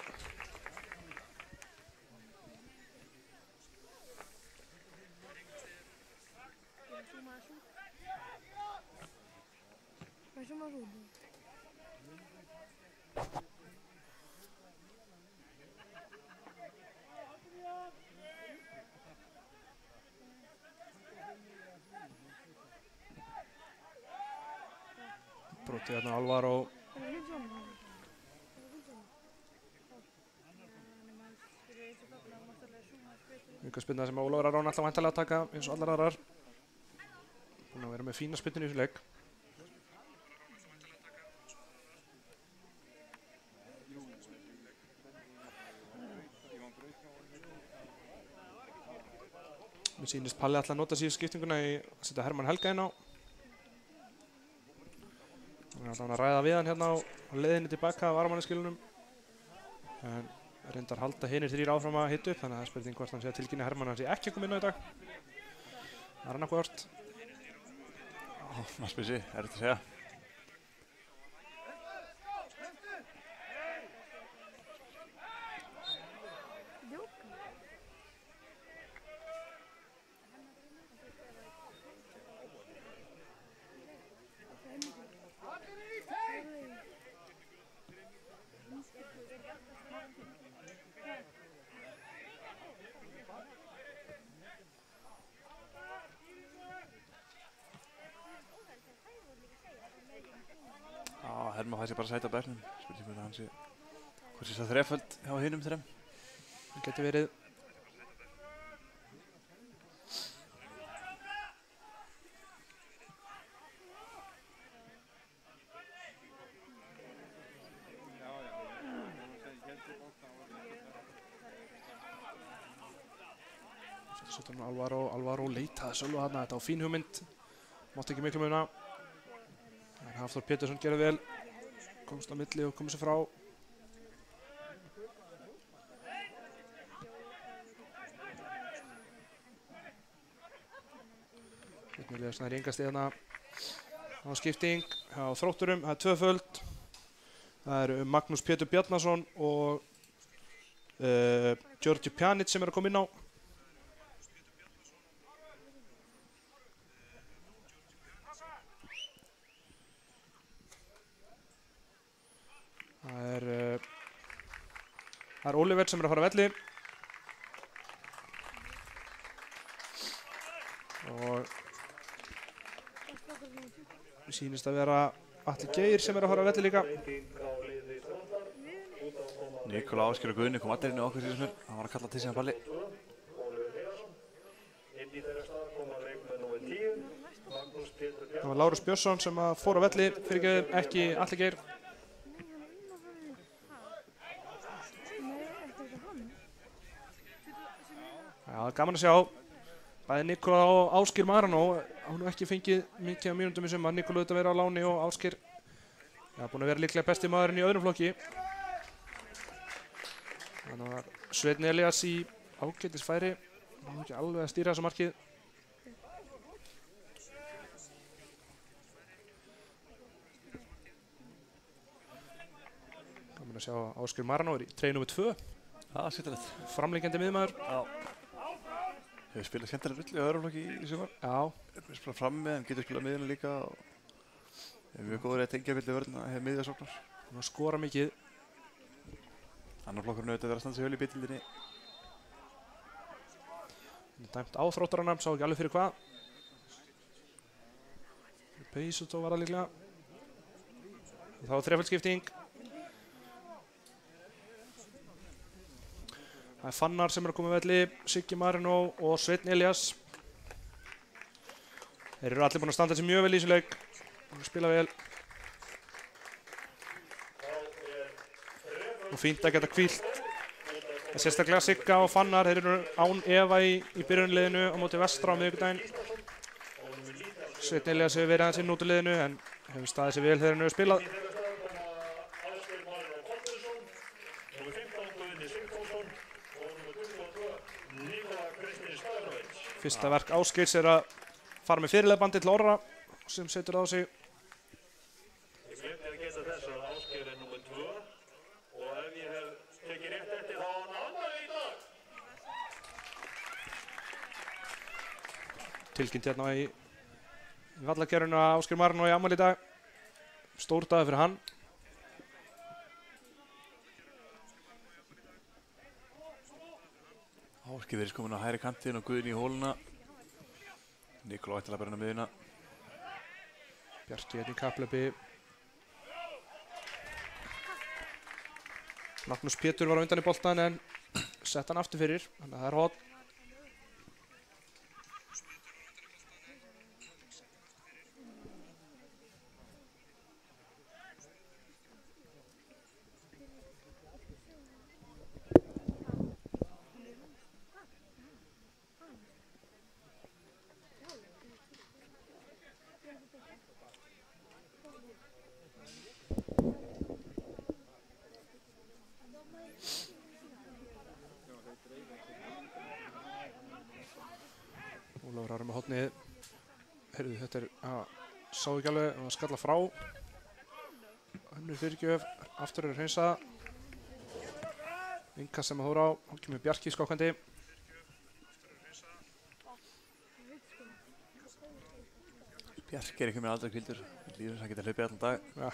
Brotið hérna Alvaro. Aukaspyrna sem Ólafur Aron alltaf væntanlega að taka eins og allar aðrar. Búinn að vera með fína spyrnu í þessu leik. Mér sýnist Palli alltaf að nota síðan skiptinguna í að setja Hermann Helga inn á. Hann er alltaf að ræða við hann hérna á leiðinni tilbaka af varamannaskilunum. En reyndar halda hinir 3 áfram að hita upp, þannig að það er spurning hvort hann sé að tilkynna Hermann hann sé ekki að koma inn á í dag. Það er annarkvort. Maður spyrir sig, þetta að segja. Hermann fæði sér bara sæti á bekknum. Spurning hvort hann sé hvort sé það þreföld hjá hinum 3. Það geti verið. Svo Alvaro leitaði Sölva þarna. Þetta var fín hugmynd. Mátti ekki miklu muna. En Hafþór Pétursson gerði vel. Komst á milli og komið sér frá. Vitnilega svona ringast í þarna á skipting á Þrótturum. Það er tvöföld. Það eru Magnús Pétur Bjarnason og Georgi Pjanic sem eru að koma inn á. Það er Oliver sem er að fara að velli. Og það sýnist að vera Atli Geir sem er að fara að velli líka. Nikola Ásgeir og Guðni kom allir inn á okkur síðan. Hann var að kalla til síðan Palli. Það var Lárus Björnsson sem fór á velli. Fyrirgefðu, ekki Atli Geir. Já, gaman að sjá. Bæði Nikola og Ásgeir Marano hafa nú ekki fengið mikið af mínútum í sumar. Nikola auðvitað verið á láni og Ásgeir búinn að vera líklega besti maðurinn í öðrum flokki. Þannig að Sveinn Elías í ágætisfæri. Hann var ekki alveg að stýra þessu markið. Gaman að sjá Ásgeir Marano er í treyju númer 2. Já, skemmtilegt. Framlíkjandi miðmaður. Já. Hefur spilað skemmtilega rull í öðrum flokki í sumar. Já. Hefur spilað frammi en getur spilað miðjuna líka. Hefur mjög góður að tengja milli vörðina hefur miðjasóknar. Hann skora mikið. Annar flokkurinn auðvitað verið að standa sig vel í bitildinni. Dæmt á Þróttarana, sá ekki alveg fyrir hvað. Peisutó var það líklega. Það var þrefaldskipting. Það er Fannar sem er að koma með velli, Siggi Marino og Sveinn Elías. Þeir eru allir búin að standa sig mjög vel í þessu leik og spila vel. Og fínt að geta hvílt. Það er sérstaklega Sigga og Fannar, þeir eru án efa í byrjunarliðinu á móti Vestra á miðvikudaginn. Sveinn Elías hefur verið aðeins inn út úr liðinu en hefur staðið sig vel þegar hann hefur spilað. Fyrsta verk Ásgeirs er að fara með fyrirliðabandið til Orra sem setur það á sig. Ég glemdi að geta þess að Ásgeir er númer 2 og ef ég hef tekið rétt eftir þá á hann afmæli í dag. Tilkynnt hérna í vallagerðinu að Ásgeir Marino í afmæli í dag. Stór dagur fyrir hann. Ásgeir verið komin á hægri kantinn og Guðni í hóluna. Nikola ættilega bara inn á miðjuna. Bjarki hérna í kapplöpi. Magnús Pétur var á undan í boltan en sett hann aftur fyrir, þannig að það er hot. Ólafur Ari með hornið. Heyrðu, þetta sá ekki alveg að skalla frá. Önnur fyrirgjöf, aftur hreinsað. Innkast sem að hóra á, hann kemur Bjarki skokkandi. Bjarki ekki með aldrei hvíldur. Líður þess að geta hlaupið allan dag. Ja.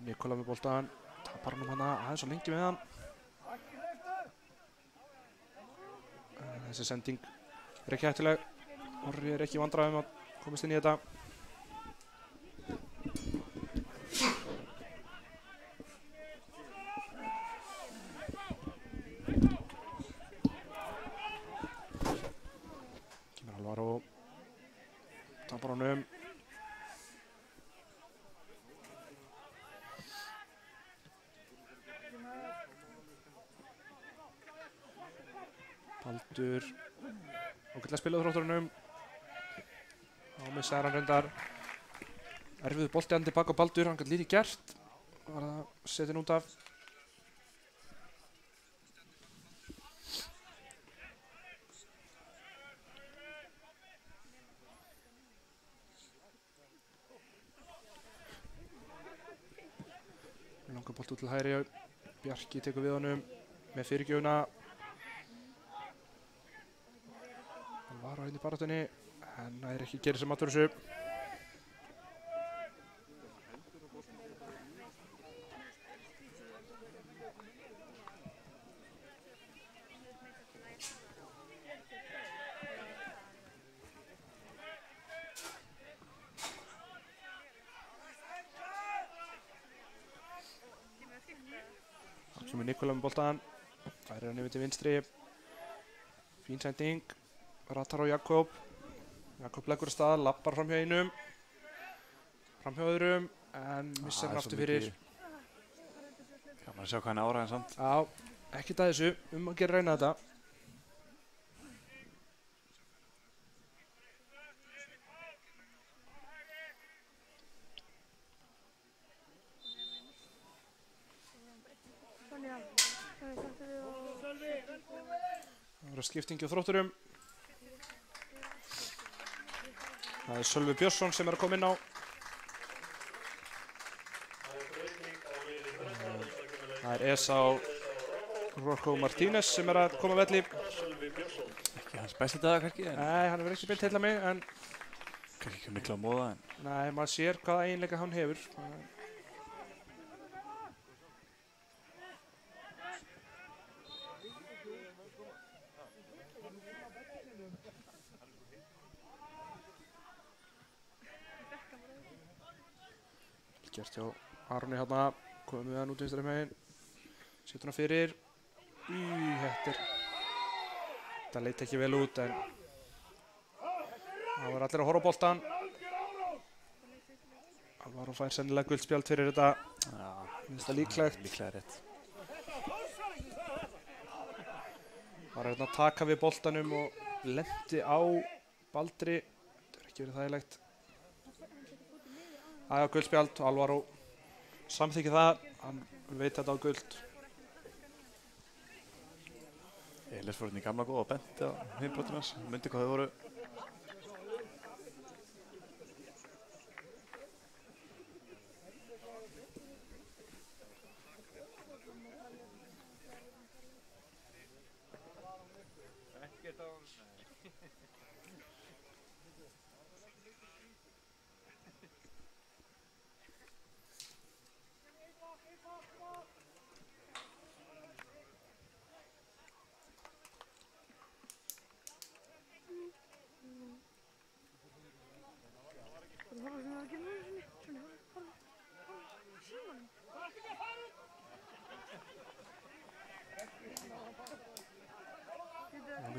Nikola með boltan, tapar hann hana aðeins og lengi með hann. Þessi sending ekki hættuleg. Orri ekki í vandræðum að komast inn í þetta. Kemur Alvaro, tapar honum. Baldur ágætlega spilað Þrótturunum. Á missar hann reyndar. Erfiður bolti hann tilbaka á Baldur, hann gæti lítið gert. Var það setin út af. Langar bolt út til hægri. Bjarki tekur við honum með fyrirgjöfuna. Var á hérna í baráttunni, en það ekki að gera sem aðtur þessu. Hann kemur Nikola með boltan, færir hann yfir til vinstri. Fín sending. Ratar á Jakob. Jakob leggur af stað, lappar fram hjá einum. Fram hjá öðrum, en missar hann aftur fyrir. Já, maður sjá hvað hann ára en samt. Já, ekkert að þessu, að gera reyna þetta. Það verður skiptingi á Þrótturum. Það Sölvi Björnsson sem að koma inn á. Það Esá Rocco Martínez sem að koma velli. Ekki hans besti dag kannski? Nei, hann verður ekki beint heilla mig, en kannski ekki mikla á móða, en nei, maður sér hvaða eiginleika hann hefur. Gert hjá Arni hérna, komið með hann út vinstri megin. Setur hann fyrir. Þetta leit ekki vel út, en það var allir að horfa á boltan. Alvaro fær sennilega guldspjald fyrir þetta. já, Finnst það líklegt. líklega rétt. Var hérna að taka við boltanum og lenti á Baldri. Þetta verður ekki verið þægilegt. Æja, guldspjald og Alvaro samþykki það. Hann veit þetta á guld. Eilers fór hérna í gamla góða og benti á hinbrotin hans. Myndi hvað þau voru.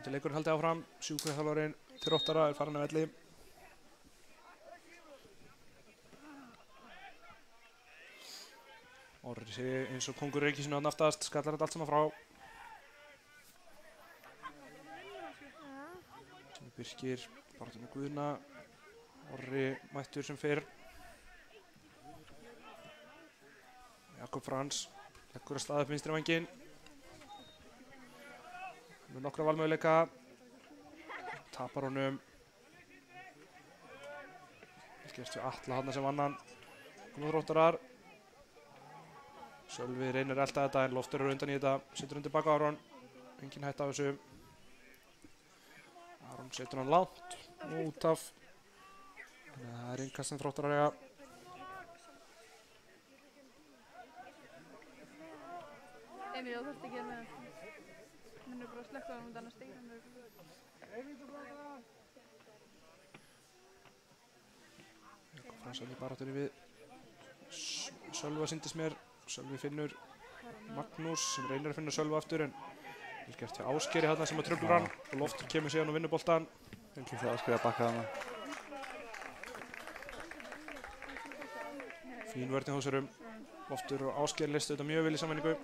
Vonandi leikurinn haldið áfram. Sjúkraþjálfarinn Þróttara er farin af velli. Orri sé eins og kongur reykisinu að naftast, skallar þetta allt saman frá. Tumi Birkir, baráttu með Guðna. Orri mættur sem fyrr. Jakob Frans leggur að staða upp vinstri vænginn. Með nokkra valmöguleika. Tapar honum. Gerst við Atla hann sem vann hann. Komum Þróttarar. Sölvi reynir að elta þetta en Loftur er undan í þetta. Setur undir baka Aron. Engin hætta af þessu. Aron setur hann langt og út af. Þannig að það er innkast sem Þróttarar eiga. Emil, þú þarft ekki að með minnur bara að slekka það annars stegir Jakob Frans í baráttunni við Sölva sýndist mér. Sölvi finnur Magnús sem reynir að finna Sölva aftur en vel gert hjá Ásgeiri þarna sem að truflar hann og Loftur kemur síðan og vinnur boltan. Fylgir það Ásgeiri að bakka þarna. Fín vörn hjá þessarum. Loftur og Ásgeiri listu þetta mjög vel í sammenningu.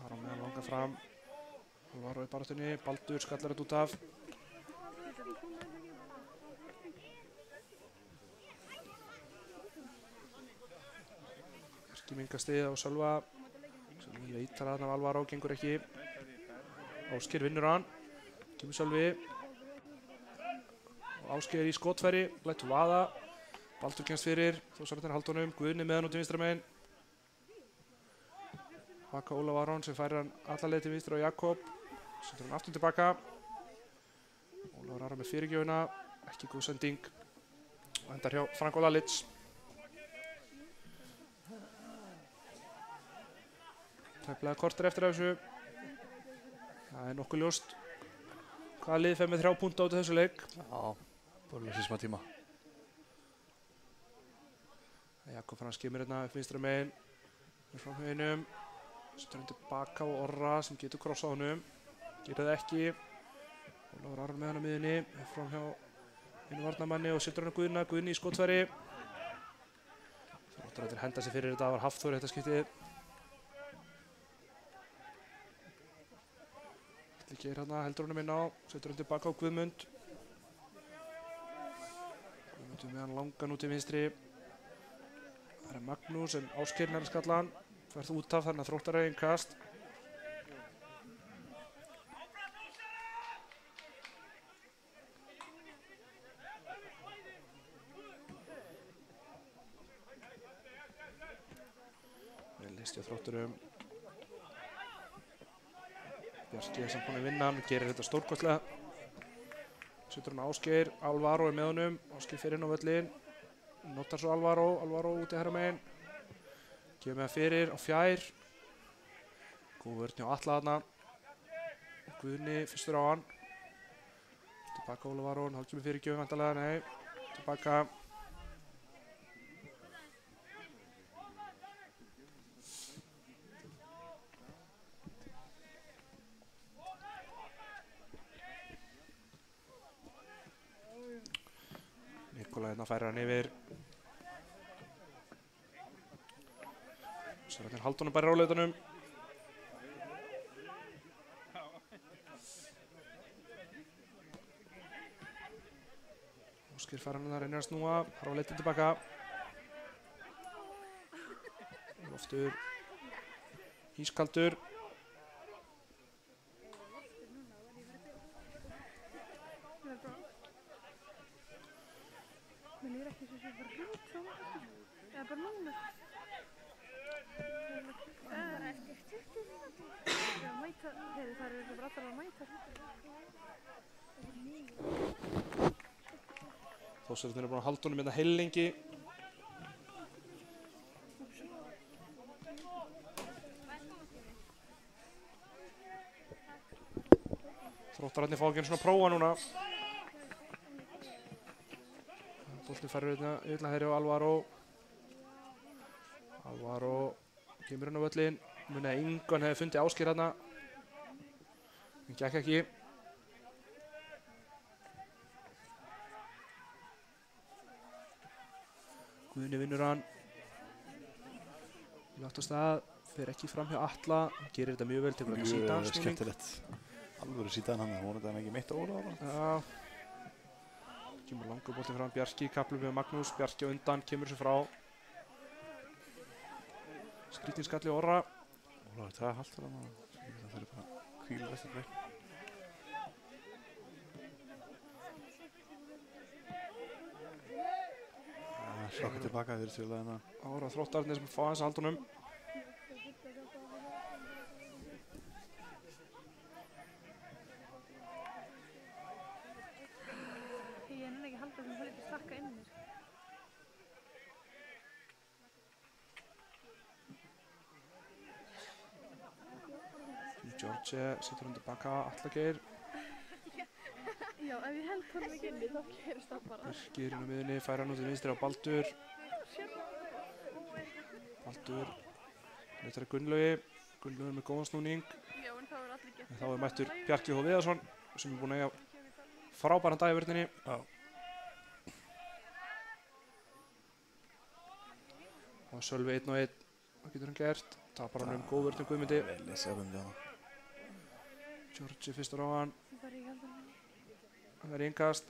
Aron með hann langa fram. Alvaro í baráttunni. Baldur skallar þetta út af. Erki minkastið á Sölva. Sölvi leitar að hann af Alvaro, gengur ekki. Ásgeir vinnur hann. Kemur Sölvi. Og Ásgeir í skotfæri. Lætur vaða. Baldur kemst fyrir. Þórsararnir halda honum. Guðni með hann út í vinstra megin. Baka Ólaf Aron sem færir hann alla leið til vinstri á Jakob. Setur hann aftur tilbaka. Ólafur Aron með fyrirgjöfuna. Ekki góð sending. Og endar hjá Franko Lalic. Tæplega korter eftir af þessu. Það er nokkuð ljóst hvaða lið fer með 3 púnta út af þessu leik. Já, bara þessi smá tíma. Jakob Frans kemur hérna upp vinstra megin. Með framhauðinum. Setur hann tilbaka á Orra sem getur krossað honum. Gerir það ekki. Ólafur Aron með hann á miðunni. Fram hjá einu varnarmanni og setur hann Guðna. Guðni í skotfæri. Þróttarar henda sig fyrir þetta. Það var Hafþór í þetta skiptið. Geir hann heldur honum inn á. Setur hann tilbaka á Guðmund. Guðmund með hann langan út í vinstri. Það er Magnús en Ásgeir nær að skalla hann. Verð út af þannig að Þróttarar eiga innkast. Vel list hjá Þróttarum. Bjarki er samt búinn að vinna, hann gerir þetta stórkostlega. Setur hann Ásgeir, Alvaro er með honum. Ásgeir fer inn á völlin. Notar svo Alvaro út í herra megin. Kemur með hann fyrir á fjær. Góð vörn hjá Atla þarna. Guðni fyrstur á hann. Tilbaka Ólafur Aron, hann kemur fyrir gjöfum vantarlega, nei. Tilbaka. Nikola hérna færir hann yfir. Þórsararnir halda honum bara í ráleitunum. Ásgeir fær hann að reynir að snúa. Har á leitin tilbaka. Loftur. Ískaldur. Mér líður ekki sem sé bara hrjótt saman. Eða bara núna. Það er eftir 20 mínútur. Það er mæta, það eru bara allar að mæta. Þórsararnir eru búin að halda honum hérna heilengi. Þróttararnir fá ekki einu svona prófa núna. Boltinn færur illa hægri á Alvaro. Alvaro kemur inn á völlinn. Muni að Ingon hefði fundið Ásgeir þarna. En gekk ekki. Guðni vinnur hann. Látt á stað. Fer ekki fram hjá Atla. Gerir þetta mjög vel. Tekur ekki síðan snúning. Skemmtilegt. Alvöru síðan hann. Það vonandi að hann ekki meitt óla á hann. Já. Kemur langur boltinn fram. Bjarki kaplum við Magnús. Bjarki á undan. Kemur sér frá. Skrýtinn skalli Orra. Ólafur það haltur hann. Það fyrir bara kvílu eftir leik. Slokka tilbaka fyrir tjóðlega Ára Þróttararnir sem fá aðeins að haldunum. Ég er ekki haldið sem það ekki slakka inn mér. George setur hann tilbaka. Atla Geir. Já, ef ég held honum ekki inni þá gerist það bara. Birkir inn á miðunni. Fær hann út til vinstri á Baldur. Baldur. Leitar að Gunnlaugi. Gunnlaugur með góðan snúning. Já, en þá er allir gett. En þá er mættur Bjarki H. Viðarsson sem er búinn að eiga frábæran dag í vörninni. Já. Og Sölvi 1 og 1. Hvað getur hann gert? Tapar hann góð vörn Guðmundi. Vel lesið af hann. George fyrstur á hann. Það er ekki haldið hann. Það er innkast.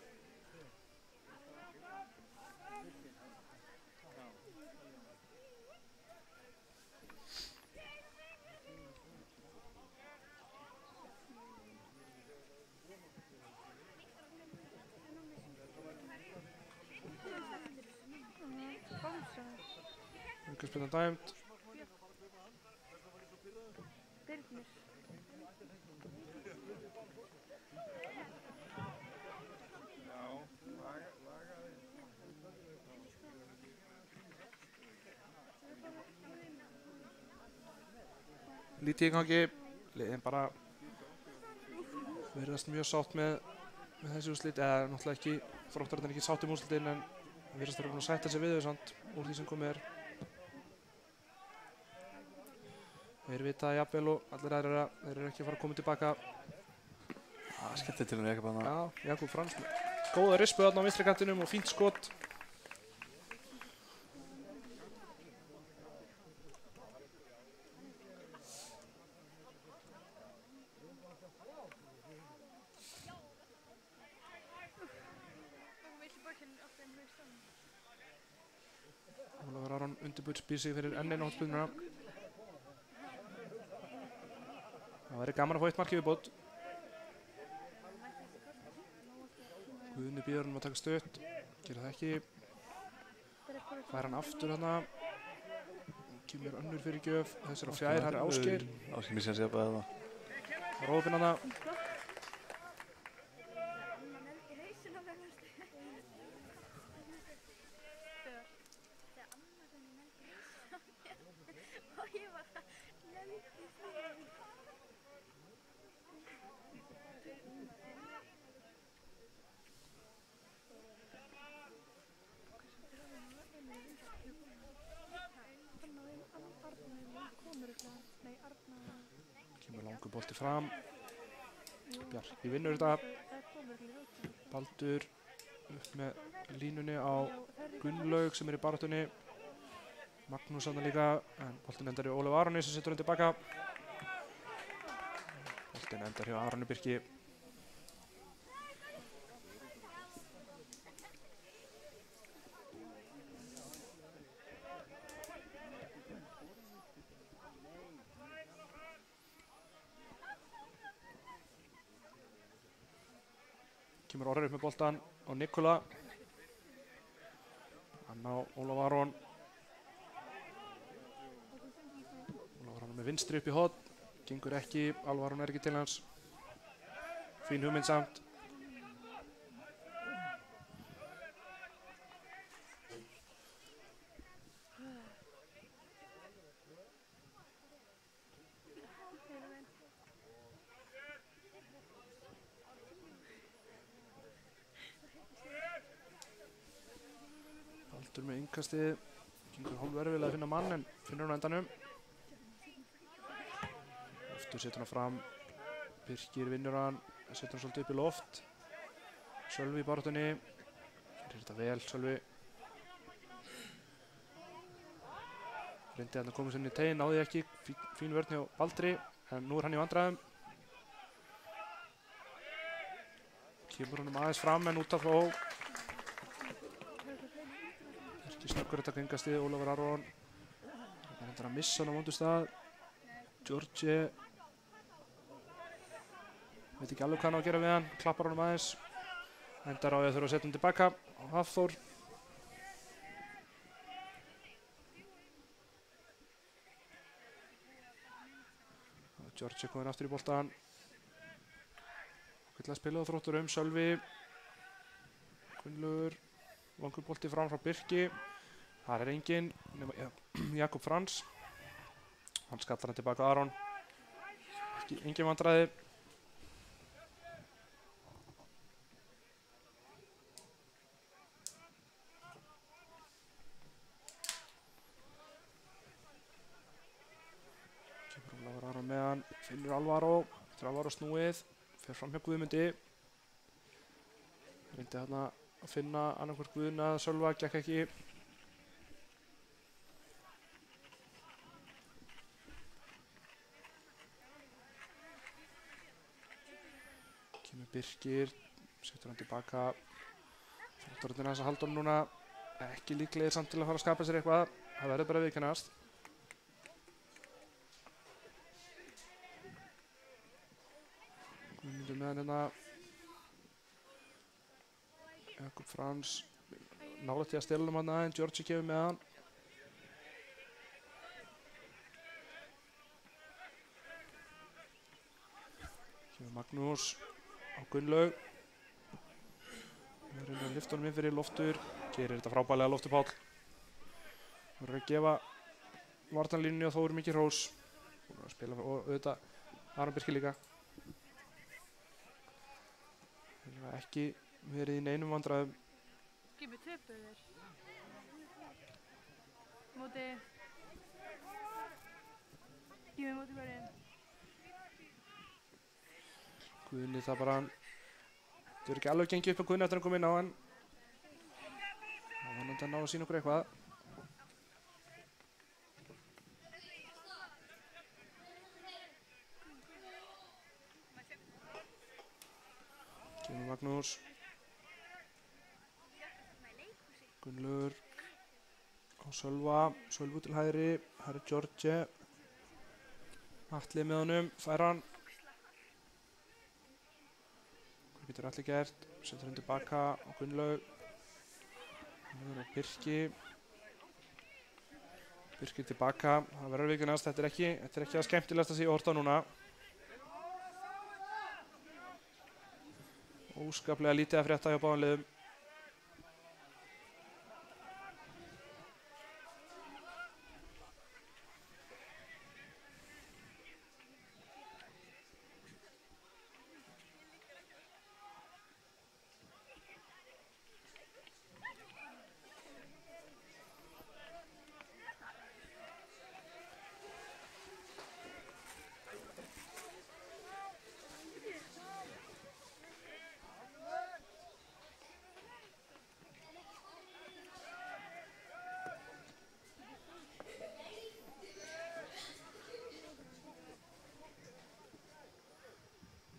Aukaspyrna dæmd. Birnir. Lítið í gangi. Liðin bara virðast mjög sátt með þessi úrslit. Eða náttúrulega ekki, Þróttararnir ekki sátt úrslitin en virðast þeirra búin að sætta sig við þau samt úr því sem komið er. Þeir vita jafnvel og allir aðrir að þeir eru ekki að fara að koma tilbaka. Skemmtilegt til hann Jakob hann. Já, Jakob Frans með góða rispu þarna á vinstri kantinum og fínt skot. Ólafur Aron undirbúið sig fyrir enn einu hornspyrnuna. Það væri gaman að fá eitt mark í viðbót. Guðni býður hann að taka stutt. Gera það ekki. Fær hann aftur hana. Kemur önnur fyrir gjöf. Þess er á fjær, það er Ásgeir. Ásgeir missi hann sér bara það. Rófinn hana. Kemur langur bolti fram. Bjarki vinnur þetta. Baldur upp með línunni á Gunnlaug sem er í baráttunni. Magnús hann líka, en boltin endar í Ólaf Aroni sem setur hann tilbaka. Boltin endar hjá Aroni Birki. Kemur Orri upp með boltan á Nikola. Hann á Ólaf Aron. Ólaf Aron með vinstri upp í horn. Gengur ekki, Ólaf Aron er ekki til hans. Fín hugmynd samt. Loftur með innkastið. Gengur hálf erfiðlega að finna mann en finnur hann á endanum. Loftur setur hann fram. Birkir vinnur hann. Setur hann svolítið upp í loft. Sölvi í baráttunni. Gerir þetta vel, Sölvi. Reyndi hann að koma sér inn í teginn, náði ekki. Fín vörn hjá Baldri, en nú er hann í vandræðum. Kemur honum aðeins fram en út af frá. Ekki snöggur þetta kringastið, Ólafur Aron. Það er að missa hann á vondu stað. Georgi. Veit ekki alveg hvað hann á að gera við hann. Klappar honum aðeins. Endar á að þurfa að setja hann tilbaka á Hafþór. Georgi kominn aftur í boltan. Ágætlega spilað á Þrótturum. Sölvi. Gunnlaugur. Langur bolti fram frá Birki. Þar er enginn nema Jakob Frans. Hann skallar hann tilbaka Aron. Enginn vandræði. Aron með hann, finnur Alvaro, eftir Alvaro snúið, fer fram hjá Guðmundi. Reyndi hérna að finna annarkvort Guðna eða Sölva, gekk ekki. Kemur Birkir, setur hann tilbaka. Þrótturinn hans að halda hann núna, ekki líklegir samt til að fara að skapa sér eitthvað. Það verður bara að viðkennast. Guðmundur með hann hérna. Jakob Frans nálægt í að stela hann en Georgi kemur með hann. Kemur Magnús á Gunnlaug. Það reynir að lyfta honum inn fyrir Loftur. Gerir þetta frábælega Loftur Páll. Það verður að gefa varnarlínunni og Þór mikið hrós. Og spila og auðvitað Aron Birkir líka. Þeir hafa ekki verið í neinum vandræðum. Skipið töpuðu þeir. Móti. Skipið móti hverjum. Guðni það bara hann. Það verður ekki alveg gengið upp á Guðni eftir að hann kom inn á hann. Það var náttúrulega að ná að sína okkur eitthvað. Kemur Magnús. Gunnlaugur á Sölva. Sölvu til hægri. Här er Georgi. Atli með honum. Fær hann. Hvað getur Atli gert? Setur hann tilbaka á Gunnlaug. Gunnlaugur á Birki. Birki tilbaka. Það verður vikunast. Þetta er ekki það skemmtilegasta sem ég horft á núna. Óskaplega lítið að frétta hjá báðum liðum.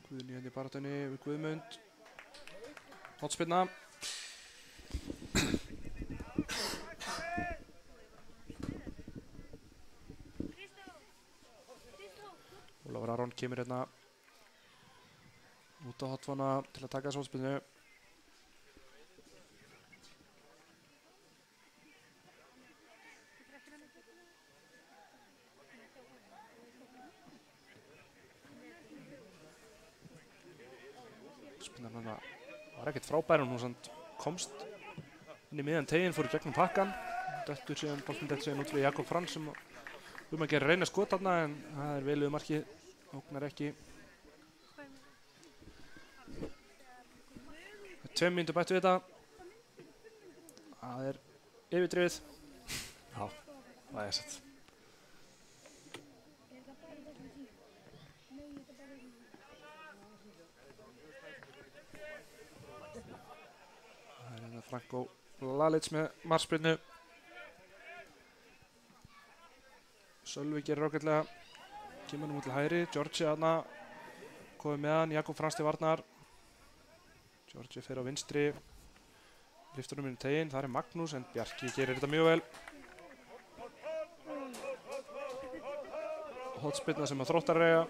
Guðni hérna í baráttunni við Guðmund. Hornspyrna. Ólafur Aron kemur hérna út á hotfána til að taka þessu hornspyrnu. Var ekkert frábær og hún komst inn í miðjan teginn, fór í gegnum pakkan. Dettur síðan, boltinn dettur síðan út fyrir Jakob Frans sem að gera reyna skot þarna en það er vel við markið, ógnar ekki. 2 mínútur bætt við þetta. Það er yfirdrifið. Já, það er satt. Það er Franko Lalic með markspyrnu. Sölvi gerir ágætlega. Kemur nú til hægri. Georgi aðna komið með hann. Jakob Frans til varnar. Georgi fer á vinstri. Lyftur inn í teginn. Það er Magnús en Bjarki gerir þetta mjög vel. Hornspyrna sem að Þróttar eiga.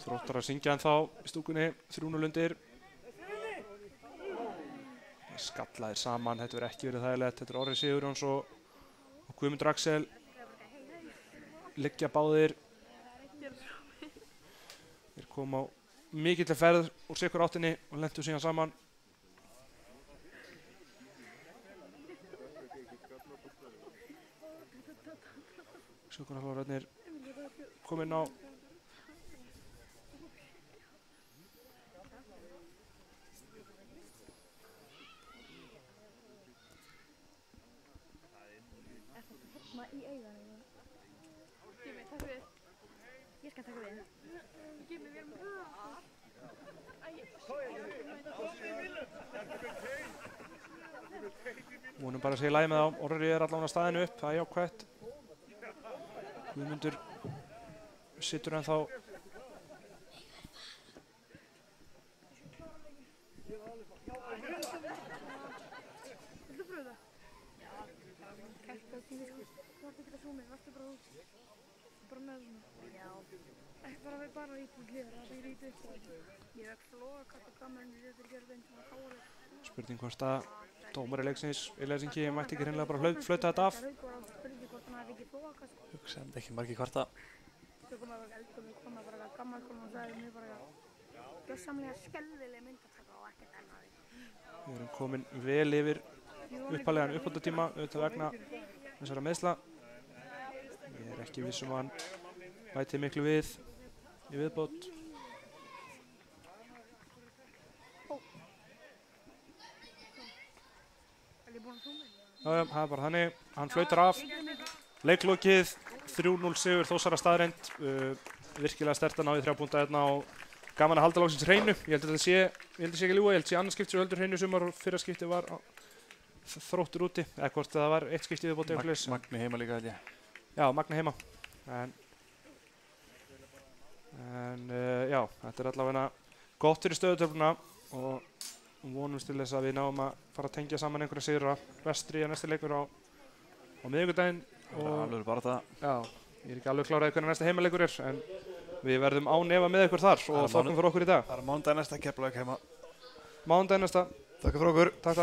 Þróttar að syngja ennþá í stúkunni, 3-0 undir. Skallaðir saman, þetta verður ekki verið þægilegt. Þetta er Orri Sigurjóns og Guðmundur Axel. Liggja báðir. Þeir koma á mikilli ferð úr sikur áttinni og lentu síðan saman. Sjókunarflórarnir kom inn á. Í eigan. Gimi, takk við. Ég skal taka við. Gimi, við erum Vonum bara að segja lægi með þá. Orri er allavega staðinu upp, það er jákvætt. Guðmundur situr ennþá. Viltu pröfa það? Já. Kæft að tími sko. Þú ætti ekki að súmið, varstu bara út. Bara með svona. Já. Ekki bara við bara ít úr hliðar, það er ít upp það. Ég vekk flóa, katta kamerun, þetta er gerð einn svona káður. Spurning hvort að dómari leiksins Elíasingi mætti ekki hreinlega bara flauta þetta af. Spurning hvort hann hafi ekki flóa, kannski. Hugsa ekki margir kvarta. Svo kom það bara eldgömmu, kom það bara gammalskólan og sagði mér bara gjörsamlega skelfileg myndataka og ekkert enn að því. Við erum komin vel yfir uppalegan uppbótartíma auðvitað vegna þessara meiðsla. Ég er ekki viss um að hann bæti miklu við í viðbót. Já, það er bara þannig. Hann flautar af. Leiklokið, 3-0 sigur Þórsara staðreind. Virkilega sterkt að ná í 3 púnta hérna og gaman að halda loksins hreinu. Ég held að sé ekki ljúga, ég held að sé annars skipti sem höldur hreinu sumar og fyrra skipti var Þróttur úti. Eða hvort það var eitt skipti viðbót eða fleiri. Magni heima líka held ég. Já, Magni heima. En já, þetta er allavega gott fyrir stöðutöfluna og vonumst til þess að við náum að fara að tengja saman einhverja sigra vestri að næsti leikur á miðvikudaginn. Alveg bara það. Já, ég er ekki alveg kláraði hvernig næsta heimaleikur er, en við verðum án efa með ykkur þar og þakkum fyrir okkur í dag. Það er mánudaginn næsta, Keflavík heima. Mánudaginn næsta. Takk fyrir okkur. Takk.